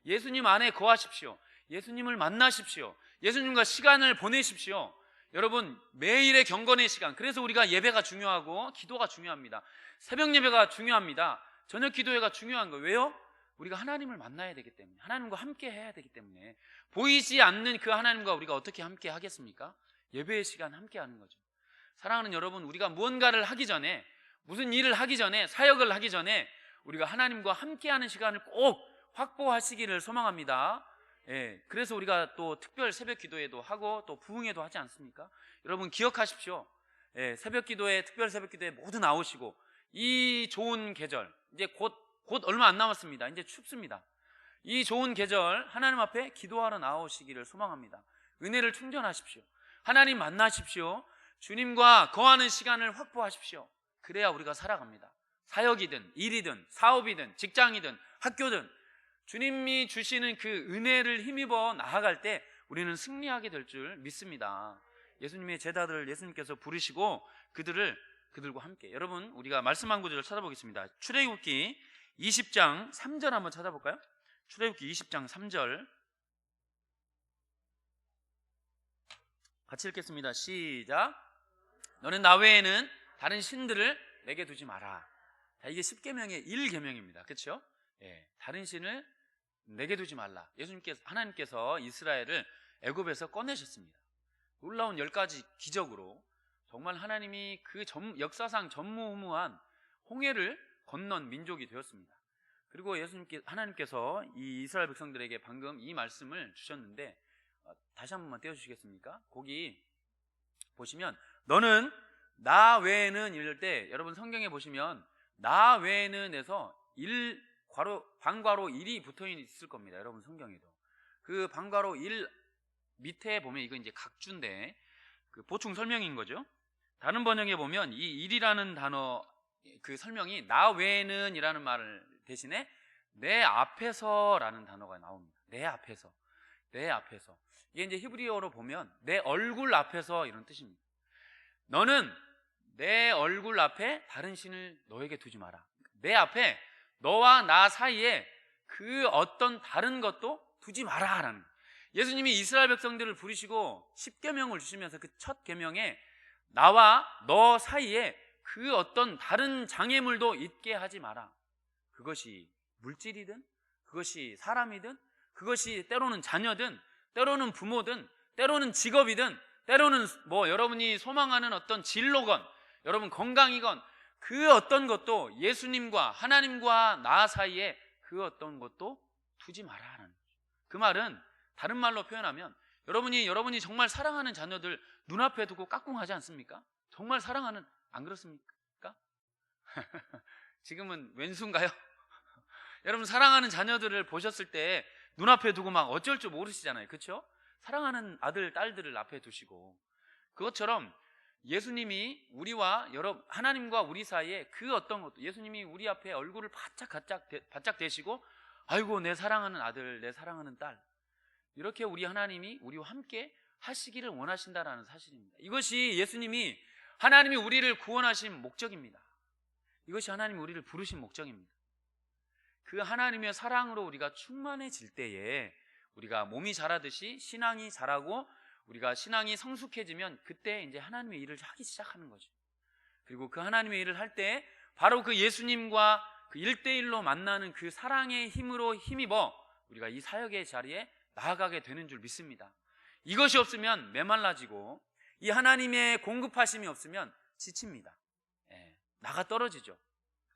예수님 안에 거하십시오. 예수님을 만나십시오. 예수님과 시간을 보내십시오. 여러분, 매일의 경건의 시간, 그래서 우리가 예배가 중요하고 기도가 중요합니다. 새벽 예배가 중요합니다. 저녁 기도회가 중요한 거예요. 왜요? 우리가 하나님을 만나야 되기 때문에, 하나님과 함께 해야 되기 때문에. 보이지 않는 그 하나님과 우리가 어떻게 함께 하겠습니까? 예배의 시간 함께 하는 거죠. 사랑하는 여러분, 우리가 무언가를 하기 전에, 무슨 일을 하기 전에, 사역을 하기 전에 우리가 하나님과 함께하는 시간을 꼭 확보하시기를 소망합니다. 예, 그래서 우리가 또 특별 새벽 기도회도 하고 또 부흥회도 하지 않습니까? 여러분 기억하십시오. 예, 새벽 기도회, 특별 새벽 기도회 모두 나오시고, 이 좋은 계절, 이제 곧 얼마 안 남았습니다. 이제 춥습니다. 이 좋은 계절 하나님 앞에 기도하러 나오시기를 소망합니다. 은혜를 충전하십시오. 하나님 만나십시오. 주님과 거하는 시간을 확보하십시오. 그래야 우리가 살아갑니다. 사역이든 일이든 사업이든 직장이든 학교든 주님이 주시는 그 은혜를 힘입어 나아갈 때 우리는 승리하게 될 줄 믿습니다. 예수님의 제자들을 예수님께서 부르시고 그들과 함께, 여러분 우리가 말씀한 구절을 찾아보겠습니다. 출애굽기 20장 3절 한번 찾아볼까요? 출애굽기 20장 3절 같이 읽겠습니다. 시작. 너는 나 외에는 다른 신들을 내게 두지 마라. 자, 이게 10계명의 1계명입니다. 그렇죠? 예, 다른 신을 내게 두지 말라. 하나님께서 이스라엘을 애굽에서 꺼내셨습니다. 놀라운 10가지 기적으로 정말 하나님이 그 역사상 전무후무한 홍해를 건넌 민족이 되었습니다. 그리고 하나님께서 이 이스라엘 백성들에게 방금 이 말씀을 주셨는데, 다시 한 번만 떼어주시겠습니까? 거기 보시면 너는 나 외에는 이럴 때, 여러분 성경에 보시면 나 외에는 에서 방괄호 1이 붙어 있을 겁니다. 여러분 성경에도 그 방괄호 1 밑에 보면 이거 이제 각주인데 그 보충 설명인 거죠. 다른 번역에 보면 이 1이라는 단어 그 설명이 나 외에는 이라는 말을 대신에 내 앞에서라는 단어가 나옵니다. 내 앞에서. 이게 이제 히브리어로 보면 내 얼굴 앞에서 이런 뜻입니다. 너는 내 얼굴 앞에 다른 신을 너에게 두지 마라. 내 앞에 너와 나 사이에 그 어떤 다른 것도 두지 마라라는 거예요. 예수님이 이스라엘 백성들을 부르시고 10계명을 주시면서 그 첫 계명에 나와 너 사이에 그 어떤 다른 장애물도 있게 하지 마라. 그것이 물질이든 그것이 사람이든 그것이 때로는 자녀든 때로는 부모든 때로는 직업이든 때로는 여러분이 소망하는 어떤 진로건 여러분 건강이건 그 어떤 것도 예수님과 하나님과 나 사이에 그 어떤 것도 두지 마라라는 거죠. 그 말은 다른 말로 표현하면 여러분이 정말 사랑하는 자녀들 눈앞에 두고 까꿍하지 않습니까? 정말 사랑하는, 안 그렇습니까? 지금은 왼수인가요? 여러분 사랑하는 자녀들을 보셨을 때 눈앞에 두고 막 어쩔 줄 모르시잖아요. 그렇죠? 사랑하는 아들, 딸들을 앞에 두시고, 그것처럼 예수님이 하나님과 우리 사이에 그 어떤 것도, 예수님이 우리 앞에 얼굴을 바짝 대시고 아이고 내 사랑하는 아들, 내 사랑하는 딸, 이렇게 우리 하나님이 우리와 함께 하시기를 원하신다라는 사실입니다. 이것이 하나님이 우리를 구원하신 목적입니다. 이것이 하나님이 우리를 부르신 목적입니다. 그 하나님의 사랑으로 우리가 충만해질 때에 우리가 몸이 자라듯이 신앙이 자라고 우리가 신앙이 성숙해지면 그때 이제 하나님의 일을 하기 시작하는 거죠. 그리고 그 하나님의 일을 할 때 바로 그 예수님과 그 1대1로 만나는 그 사랑의 힘으로 힘입어 우리가 이 사역의 자리에 나아가게 되는 줄 믿습니다. 이것이 없으면 메말라지고 이 하나님의 공급하심이 없으면 지칩니다. 나가 떨어지죠.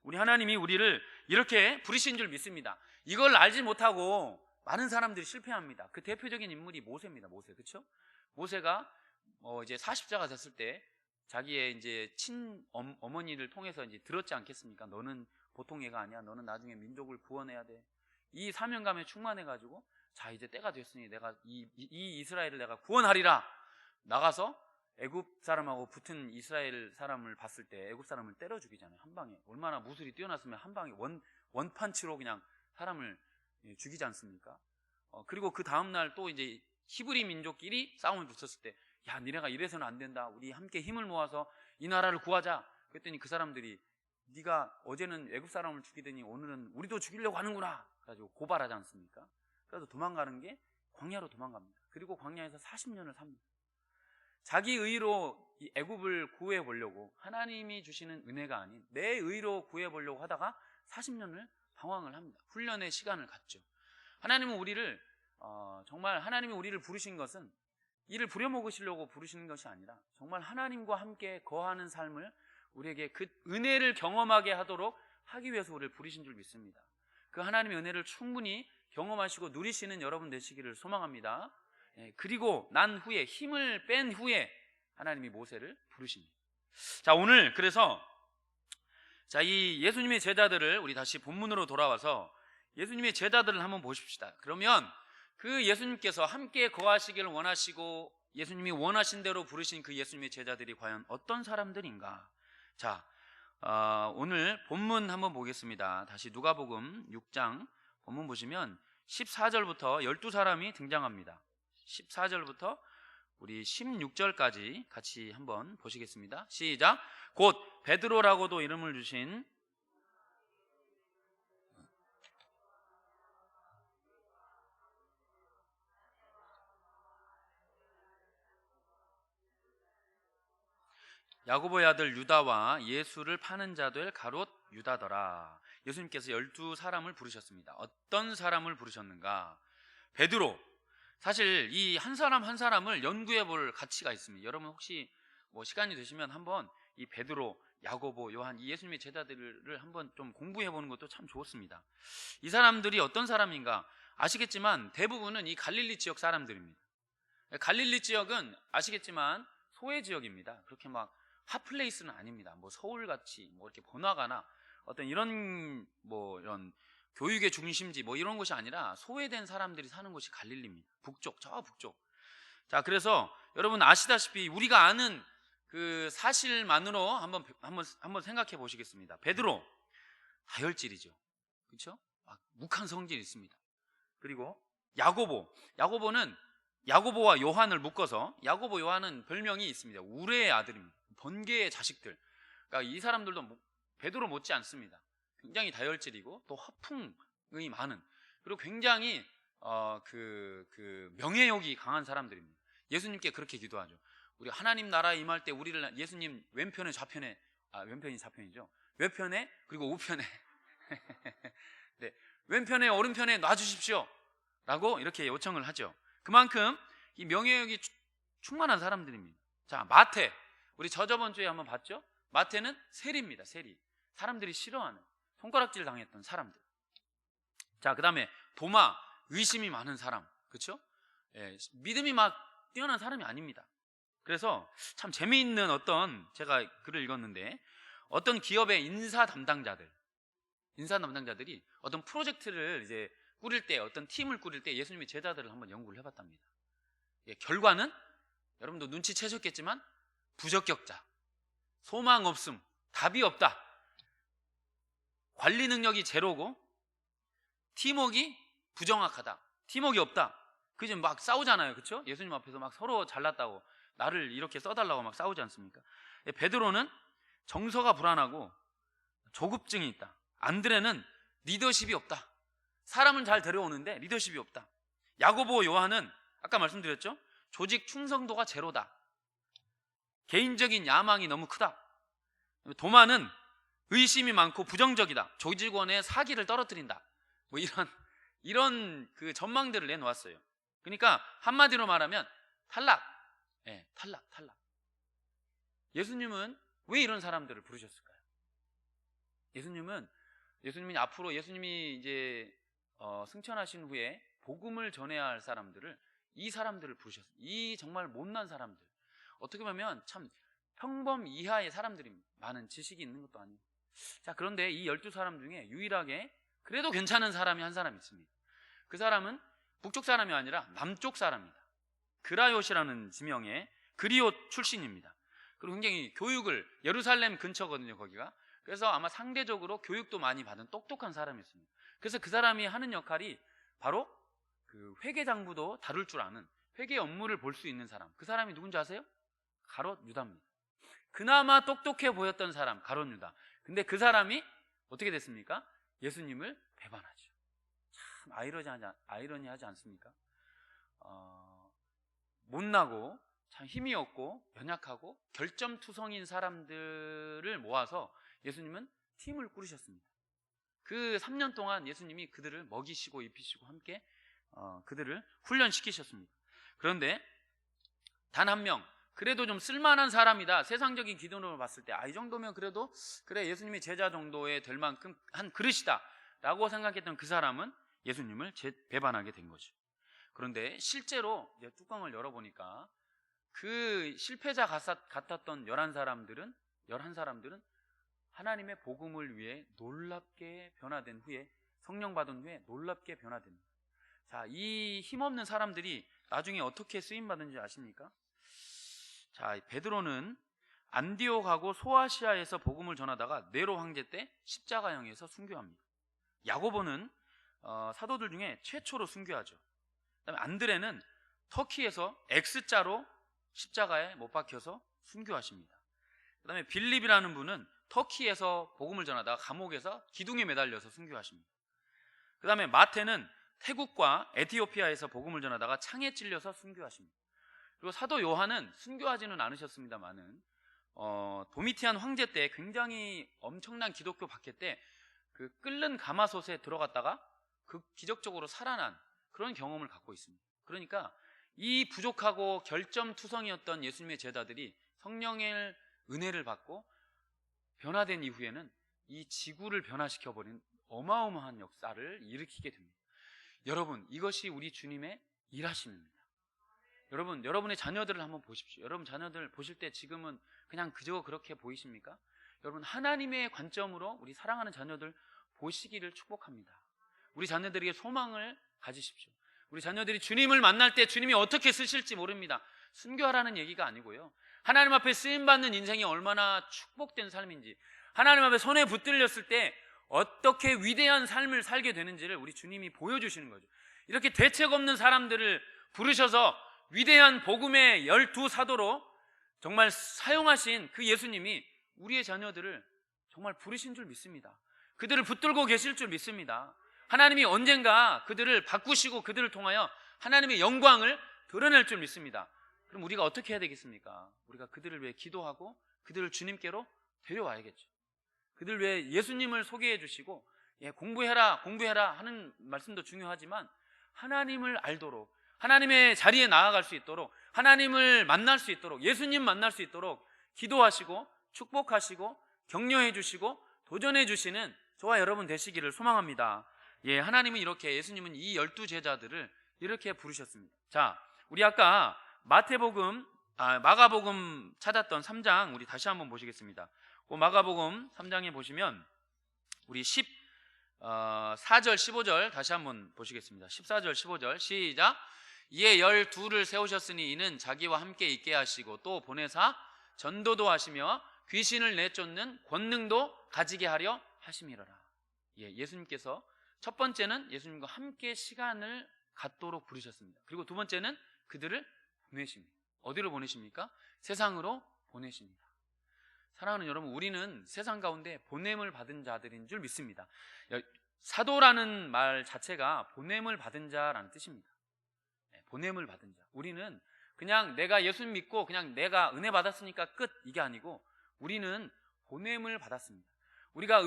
우리 하나님이 우리를 이렇게 부르신 줄 믿습니다. 이걸 알지 못하고 많은 사람들이 실패합니다. 그 대표적인 인물이 모세입니다. 모세, 그렇죠? 모세가 이제 40자가 됐을 때 자기의 이제 어머니를 통해서 이제 들었지 않겠습니까? 너는 보통 애가 아니야. 너는 나중에 민족을 구원해야 돼. 이 사명감에 충만해가지고 자, 이제 때가 됐으니 내가 이 이스라엘을 내가 구원하리라. 나가서 애굽 사람하고 붙은 이스라엘 사람을 봤을 때 애굽 사람을 때려 죽이잖아요. 한 방에. 얼마나 무술이 뛰어났으면 한 방에 원판치로 그냥 사람을 죽이지 않습니까? 그리고 그 다음날 또 이제 히브리 민족끼리 싸움을 붙었을 때, 야, 니네가 이래서는 안 된다. 우리 함께 힘을 모아서 이 나라를 구하자. 그랬더니 그 사람들이, 네가 어제는 애굽 사람을 죽이더니 오늘은 우리도 죽이려고 하는구나. 그래가지고 고발하지 않습니까? 그래서 도망가는 게 광야로 도망갑니다. 그리고 광야에서 40년을 삽니다. 자기 의로 이 애굽을 구해 보려고, 하나님이 주시는 은혜가 아닌 내 의로 구해 보려고 하다가 40년을 방황을 합니다. 훈련의 시간을 갖죠. 하나님은 우리를 정말 하나님이 우리를 부르신 것은 이를 부려먹으시려고 부르시는 것이 아니라 정말 하나님과 함께 거하는 삶을 우리에게 그 은혜를 경험하게 하도록 하기 위해서 우리를 부르신 줄 믿습니다. 그 하나님의 은혜를 충분히 경험하시고 누리시는 여러분 되시기를 소망합니다. 그리고 난 후에, 힘을 뺀 후에 하나님이 모세를 부르십니다. 자, 오늘 그래서 자, 이 예수님의 제자들을 우리 다시 본문으로 돌아와서 예수님의 제자들을 한번 보십시다. 그러면 그 예수님께서 함께 거하시기를 원하시고 예수님이 원하신 대로 부르신 그 예수님의 제자들이 과연 어떤 사람들인가? 자, 오늘 본문 한번 보겠습니다. 다시 누가복음 6장 본문 보시면 14절부터 12사람이 등장합니다. 14절부터 우리 16절까지 같이 한번 보시겠습니다. 시작. 곧 베드로라고도 이름을 주신 야고보의 아들 유다와 예수를 파는 자 될 가롯 유다더라. 예수님께서 12사람을 부르셨습니다. 어떤 사람을 부르셨는가? 베드로. 사실 이 한 사람 한 사람을 연구해 볼 가치가 있습니다. 여러분 혹시 뭐 시간이 되시면 한번 이 베드로, 야고보, 요한, 이 예수님의 제자들을 한번 좀 공부해 보는 것도 참 좋습니다. 이 사람들이 어떤 사람인가? 아시겠지만 대부분은 이 갈릴리 지역 사람들입니다. 갈릴리 지역은 아시겠지만 소외 지역입니다. 그렇게 막 핫플레이스는 아닙니다. 뭐 서울같이 뭐 이렇게 번화가나 어떤 이런 뭐 이런 교육의 중심지 뭐 이런 곳이 아니라 소외된 사람들이 사는 곳이 갈릴리입니다. 북쪽, 저 북쪽. 자, 그래서 여러분 아시다시피 우리가 아는 그 사실만으로 한번 생각해 보시겠습니다. 베드로 다혈질이죠. 그렇죠? 묵한 성질이 있습니다. 그리고 야고보는 야고보와 요한을 묶어서 야고보 요한은 별명이 있습니다. 우레의 아들입니다. 번개의 자식들. 그러니까 이 사람들도 베드로 못지 않습니다. 굉장히 다혈질이고 또 허풍이 많은, 그리고 굉장히 명예욕이 강한 사람들입니다. 예수님께 그렇게 기도하죠. 우리 하나님 나라에 임할 때 우리를 예수님 왼편에 좌편에, 왼편이 좌편이죠. 외편에 그리고 우편에 네, 왼편에 오른편에 놔주십시오 라고 이렇게 요청을 하죠. 그만큼 이 명예욕이 충만한 사람들입니다. 자, 마태, 우리 저번 주에 한번 봤죠? 마태는 세리입니다. 세리. 사람들이 싫어하는, 손가락질 당했던 사람들. 자, 그 다음에 도마, 의심이 많은 사람. 그렇죠? 믿음이 막 뛰어난 사람이 아닙니다. 그래서 참 재미있는 제가 글을 읽었는데, 어떤 기업의 인사 담당자들이 어떤 프로젝트를 이제 꾸릴 때, 어떤 팀을 꾸릴 때 예수님의 제자들을 한번 연구를 해봤답니다. 결과는 여러분도 눈치채셨겠지만 부적격자, 소망 없음, 답이 없다, 관리 능력이 제로고 팀워크가 부정확하다, 팀워크가 없다. 그게 막 싸우잖아요. 그렇죠? 예수님 앞에서 막 서로 잘났다고 나를 이렇게 써달라고 막 싸우지 않습니까? 베드로는 정서가 불안하고 조급증이 있다. 안드레는 리더십이 없다. 사람은 잘 데려오는데 리더십이 없다. 야고보, 요한은 아까 말씀드렸죠? 조직 충성도가 제로다. 개인적인 야망이 너무 크다. 도마는 의심이 많고 부정적이다. 조직원의 사기를 떨어뜨린다. 뭐 이런 그 전망들을 내놓았어요. 그러니까 한마디로 말하면 탈락. 탈락. 예수님은 왜 이런 사람들을 부르셨을까요? 예수님이 앞으로 이제 승천하신 후에 복음을 전해야 할 사람들을, 이 사람들을 부르셨어요. 이 정말 못난 사람들. 어떻게 보면 참 평범 이하의 사람들입니다. 많은 지식이 있는 것도 아니고. 자, 그런데 이 12사람 중에 유일하게 그래도 괜찮은 사람이 한 사람이 있습니다. 그 사람은 북쪽 사람이 아니라 남쪽 사람입니다. 그라요시라는 지명의 그리옷 출신입니다. 그리고 굉장히 교육을, 예루살렘 근처거든요, 거기가. 그래서 아마 상대적으로 교육도 많이 받은 똑똑한 사람이었습니다. 그래서 그 사람이 하는 역할이 바로 그 회계장부도 다룰 줄 아는, 회계 업무를 볼 수 있는 사람. 그 사람이 누군지 아세요? 가롯 유다입니다. 그나마 똑똑해 보였던 사람, 가롯 유다. 근데 그 사람이 어떻게 됐습니까? 예수님을 배반하죠. 참 아이러니하지 않습니까? 못나고 참 힘이 없고 연약하고 결점투성인 사람들을 모아서 예수님은 팀을 꾸리셨습니다. 그 3년 동안 예수님이 그들을 먹이시고 입히시고 함께 그들을 훈련시키셨습니다. 그런데 단 한 명, 그래도 좀 쓸만한 사람이다, 세상적인 기준으로 봤을 때 이 정도면 그래도 그래, 예수님이 제자 정도에 될 만큼 한 그릇이다 라고 생각했던 그 사람은 예수님을 배반하게 된 거죠. 그런데 실제로 이제 뚜껑을 열어보니까 그 실패자 같았던 11사람들은 하나님의 복음을 위해 놀랍게 변화된 후에, 성령 받은 후에 놀랍게 변화됩니다. 자, 이 힘없는 사람들이 나중에 어떻게 쓰임받은지 아십니까? 자, 베드로는 안디옥하고 소아시아에서 복음을 전하다가 네로 황제 때 십자가형에서 순교합니다. 야고보는 사도들 중에 최초로 순교하죠. 그다음에 안드레는 터키에서 X자로 십자가에 못 박혀서 순교하십니다. 그다음에 빌립이라는 분은 터키에서 복음을 전하다가 감옥에서 기둥에 매달려서 순교하십니다. 그다음에 마태는 태국과 에티오피아에서 복음을 전하다가 창에 찔려서 순교하십니다. 그리고 사도 요한은 순교하지는 않으셨습니다만은 도미티안 황제 때 굉장히 엄청난 기독교 박해 때 그 끓는 가마솥에 들어갔다가 기적적으로 살아난 그런 경험을 갖고 있습니다. 그러니까 이 부족하고 결점투성이었던 예수님의 제자들이 성령의 은혜를 받고 변화된 이후에는 이 지구를 변화시켜버린 어마어마한 역사를 일으키게 됩니다. 여러분, 이것이 우리 주님의 일하심입니다. 여러분, 여러분의 자녀들을 한번 보십시오. 여러분 자녀들 보실 때 지금은 그냥 그저 그렇게 보이십니까? 여러분, 하나님의 관점으로 우리 사랑하는 자녀들 보시기를 축복합니다. 우리 자녀들에게 소망을 가지십시오. 우리 자녀들이 주님을 만날 때 주님이 어떻게 쓰실지 모릅니다. 순교하라는 얘기가 아니고요, 하나님 앞에 쓰임받는 인생이 얼마나 축복된 삶인지, 하나님 앞에 손에 붙들렸을 때 어떻게 위대한 삶을 살게 되는지를 우리 주님이 보여주시는 거죠. 이렇게 대책 없는 사람들을 부르셔서 위대한 복음의 12사도로 정말 사용하신 그 예수님이 우리의 자녀들을 정말 부르신 줄 믿습니다. 그들을 붙들고 계실 줄 믿습니다. 하나님이 언젠가 그들을 바꾸시고 그들을 통하여 하나님의 영광을 드러낼 줄 믿습니다. 그럼 우리가 어떻게 해야 되겠습니까? 우리가 그들을 위해 기도하고 그들을 주님께로 데려와야겠죠. 그들 위해 예수님을 소개해 주시고 공부해라 하는 말씀도 중요하지만 하나님을 알도록, 하나님의 자리에 나아갈 수 있도록, 하나님을 만날 수 있도록, 예수님 만날 수 있도록 기도하시고 축복하시고 격려해 주시고 도전해 주시는 저와 여러분 되시기를 소망합니다. 하나님은 이렇게, 예수님은 이 12제자들을 이렇게 부르셨습니다. 자, 우리 아까 마가복음 찾았던 3장 우리 다시 한번 보시겠습니다. 그 마가복음 3장에 보시면 우리 14절 15절 다시 한번 보시겠습니다. 14절 15절 시작. 이에 12를 세우셨으니 이는 자기와 함께 있게 하시고 또 보내사 전도도 하시며 귀신을 내쫓는 권능도 가지게 하려 하심이로라. 예수님께서 첫 번째는 예수님과 함께 시간을 갖도록 부르셨습니다. 그리고 두 번째는 그들을 보내십니다. 어디로 보내십니까? 세상으로 보내십니다. 사랑하는 여러분, 우리는 세상 가운데 보냄을 받은 자들인 줄 믿습니다. 사도라는 말 자체가 보냄을 받은 자라는 뜻입니다. 보냄을 받은 자. 우리는 그냥 내가 예수님 믿고 그냥 내가 은혜 받았으니까 끝, 이게 아니고 우리는 보냄을 받았습니다. 우리가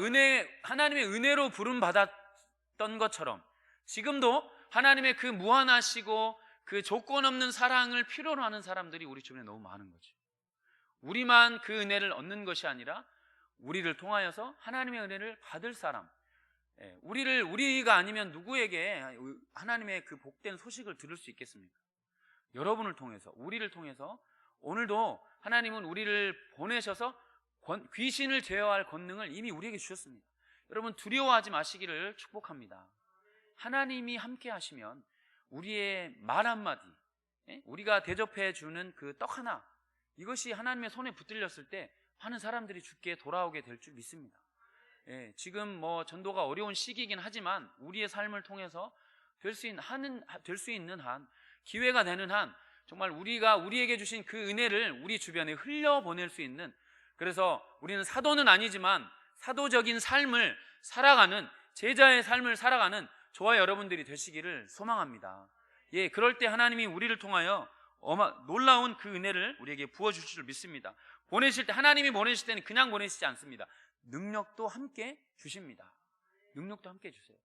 하나님의 은혜로 부름 받았던 것처럼 지금도 하나님의 그 무한하시고 그 조건 없는 사랑을 필요로 하는 사람들이 우리 주변에 너무 많은 거죠. 우리만 그 은혜를 얻는 것이 아니라 우리를 통하여서 하나님의 은혜를 받을 사람, 우리가 아니면 누구에게 하나님의 그 복된 소식을 들을 수 있겠습니까? 여러분을 통해서, 우리를 통해서 오늘도 하나님은 우리를 보내셔서 귀신을 제어할 권능을 이미 우리에게 주셨습니다. 여러분, 두려워하지 마시기를 축복합니다. 하나님이 함께 하시면 우리의 말 한마디, 우리가 대접해 주는 그 떡 하나, 이것이 하나님의 손에 붙들렸을 때 많은 사람들이 주께 돌아오게 될 줄 믿습니다. 지금 전도가 어려운 시기이긴 하지만 우리의 삶을 통해서 될 수 있는 한, 기회가 되는 한, 정말 우리에게 주신 그 은혜를 우리 주변에 흘려보낼 수 있는, 그래서 우리는 사도는 아니지만 사도적인 삶을 살아가는, 제자의 삶을 살아가는 저와 여러분들이 되시기를 소망합니다. 그럴 때 하나님이 우리를 통하여 놀라운 그 은혜를 우리에게 부어주실 줄 믿습니다. 하나님이 보내실 때는 그냥 보내시지 않습니다. 능력도 함께 주십니다. 능력도 함께 주세요.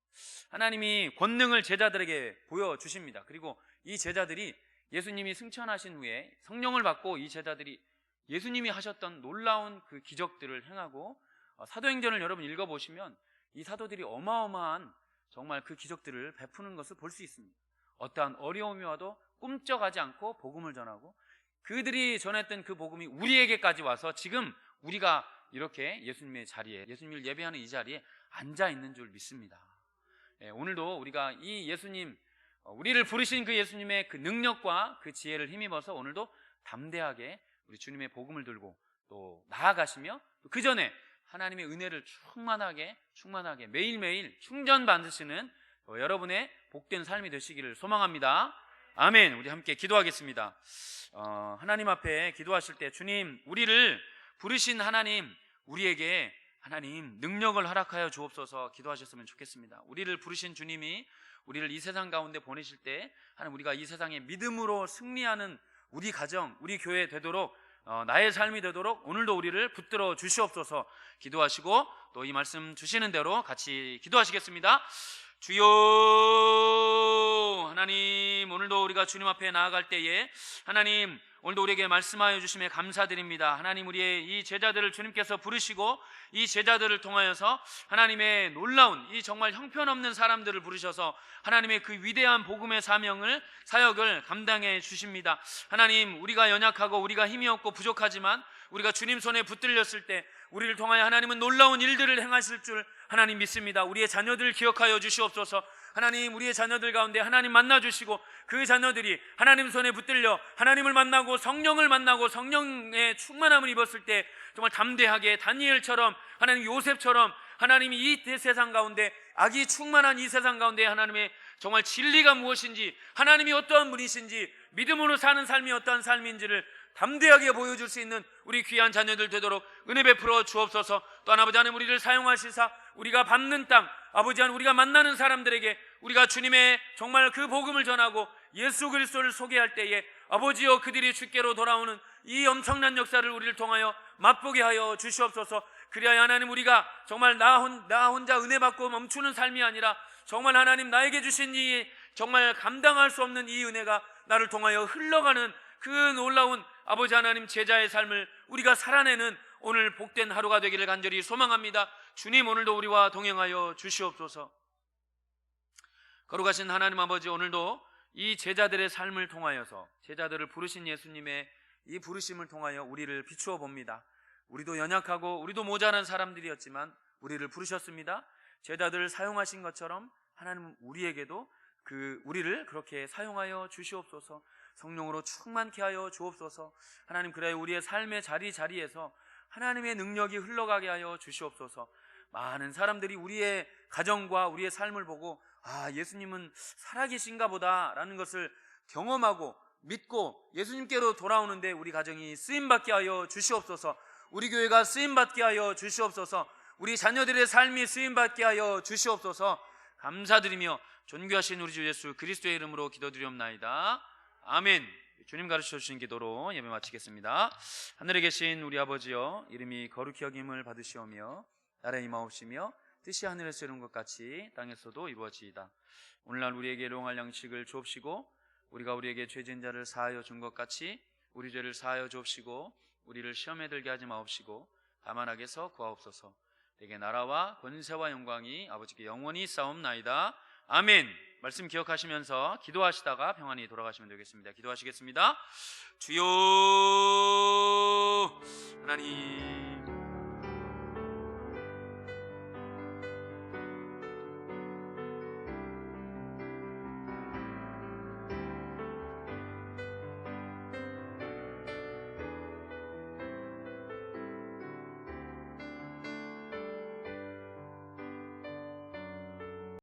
하나님이 권능을 제자들에게 보여주십니다. 그리고 이 제자들이 예수님이 승천하신 후에 성령을 받고 이 제자들이 예수님이 하셨던 놀라운 그 기적들을 행하고, 사도행전을 여러분 읽어보시면 이 사도들이 어마어마한 정말 그 기적들을 베푸는 것을 볼 수 있습니다. 어떠한 어려움이 와도 꿈쩍하지 않고 복음을 전하고, 그들이 전했던 그 복음이 우리에게까지 와서 지금 우리가 이렇게 예수님의 자리에, 예수님을 예배하는 이 자리에 앉아 있는 줄 믿습니다. 오늘도 우리가 이 예수님, 우리를 부르신 그 예수님의 그 능력과 그 지혜를 힘입어서 오늘도 담대하게 우리 주님의 복음을 들고 또 나아가시며, 그 전에 하나님의 은혜를 충만하게 매일매일 충전 받으시는 여러분의 복된 삶이 되시기를 소망합니다. 아멘. 우리 함께 기도하겠습니다. 하나님 앞에 기도하실 때, 주님, 우리를 부르신 하나님, 우리에게 하나님 능력을 허락하여 주옵소서 기도하셨으면 좋겠습니다. 우리를 부르신 주님이 우리를 이 세상 가운데 보내실 때, 하나님, 우리가 이 세상에 믿음으로 승리하는 우리 가정, 우리 교회 되도록, 나의 삶이 되도록 오늘도 우리를 붙들어 주시옵소서 기도하시고, 또 이 말씀 주시는 대로 같이 기도하시겠습니다. 주여, 하나님, 오늘도 우리가 주님 앞에 나아갈 때에 하나님, 오늘도 우리에게 말씀하여 주심에 감사드립니다. 하나님, 우리의 이 제자들을 주님께서 부르시고 이 제자들을 통하여서 하나님의 놀라운 이 정말 형편없는 사람들을 부르셔서 하나님의 그 위대한 복음의 사역을 감당해 주십니다. 하나님, 우리가 연약하고 우리가 힘이 없고 부족하지만 우리가 주님 손에 붙들렸을 때 우리를 통하여 하나님은 놀라운 일들을 행하실 줄 하나님 믿습니다. 우리의 자녀들을 기억하여 주시옵소서. 하나님, 우리의 자녀들 가운데 하나님 만나주시고, 그 자녀들이 하나님 손에 붙들려 하나님을 만나고 성령을 만나고 성령의 충만함을 입었을 때 정말 담대하게 다니엘처럼, 하나님 요셉처럼, 하나님이 이 세상 가운데, 악이 충만한 이 세상 가운데 하나님의 정말 진리가 무엇인지, 하나님이 어떠한 분이신지, 믿음으로 사는 삶이 어떠한 삶인지를 담대하게 보여줄 수 있는 우리 귀한 자녀들 되도록 은혜 베풀어 주옵소서. 또한 아버지 하나님, 우리를 사용하시사 우리가 밟는 땅, 아버지 하나님, 우리가 만나는 사람들에게 우리가 주님의 정말 그 복음을 전하고 예수 그리스도를 소개할 때에 아버지여, 그들이 주께로 돌아오는 이 엄청난 역사를 우리를 통하여 맛보게 하여 주시옵소서. 그리하여 하나님, 우리가 정말 나 혼자 은혜 받고 멈추는 삶이 아니라 정말 하나님, 나에게 주신 이 정말 감당할 수 없는 이 은혜가 나를 통하여 흘러가는 그 놀라운 아버지 하나님 제자의 삶을 우리가 살아내는 오늘 복된 하루가 되기를 간절히 소망합니다. 주님, 오늘도 우리와 동행하여 주시옵소서. 거룩하신 하나님 아버지, 오늘도 이 제자들의 삶을 통하여서, 제자들을 부르신 예수님의 이 부르심을 통하여 우리를 비추어 봅니다. 우리도 연약하고 우리도 모자란 사람들이었지만 우리를 부르셨습니다. 제자들을 사용하신 것처럼 하나님, 우리에게도 우리를 그렇게 사용하여 주시옵소서. 성령으로 충만케 하여 주옵소서. 하나님, 그래야 우리의 삶의 자리에서 하나님의 능력이 흘러가게 하여 주시옵소서. 많은 사람들이 우리의 가정과 우리의 삶을 보고, 예수님은 살아계신가 보다라는 것을 경험하고 믿고 예수님께로 돌아오는데 우리 가정이 쓰임받게 하여 주시옵소서. 우리 교회가 쓰임받게 하여 주시옵소서. 우리 자녀들의 삶이 쓰임받게 하여 주시옵소서. 감사드리며 존귀하신 우리 주 예수 그리스도의 이름으로 기도드리옵나이다. 아멘. 주님 가르쳐 주신 기도로 예배 마치겠습니다. 하늘에 계신 우리 아버지여, 이름이 거룩히 여김을 받으시오며 나라의 임하옵시며 뜻이 하늘에서 이룬 것 같이 땅에서도 이루어지이다. 오늘날 우리에게 일용할 양식을 주옵시고, 우리가 우리에게 죄진 자를 사하여 준 것 같이 우리 죄를 사하여 주옵시고, 우리를 시험에 들게 하지 마옵시고 다만 악에서 구하옵소서. 내게 나라와 권세와 영광이 아버지께 영원히 싸움나이다. 아멘. 말씀 기억하시면서 기도하시다가 평안히 돌아가시면 되겠습니다. 기도하시겠습니다. 주여 하나님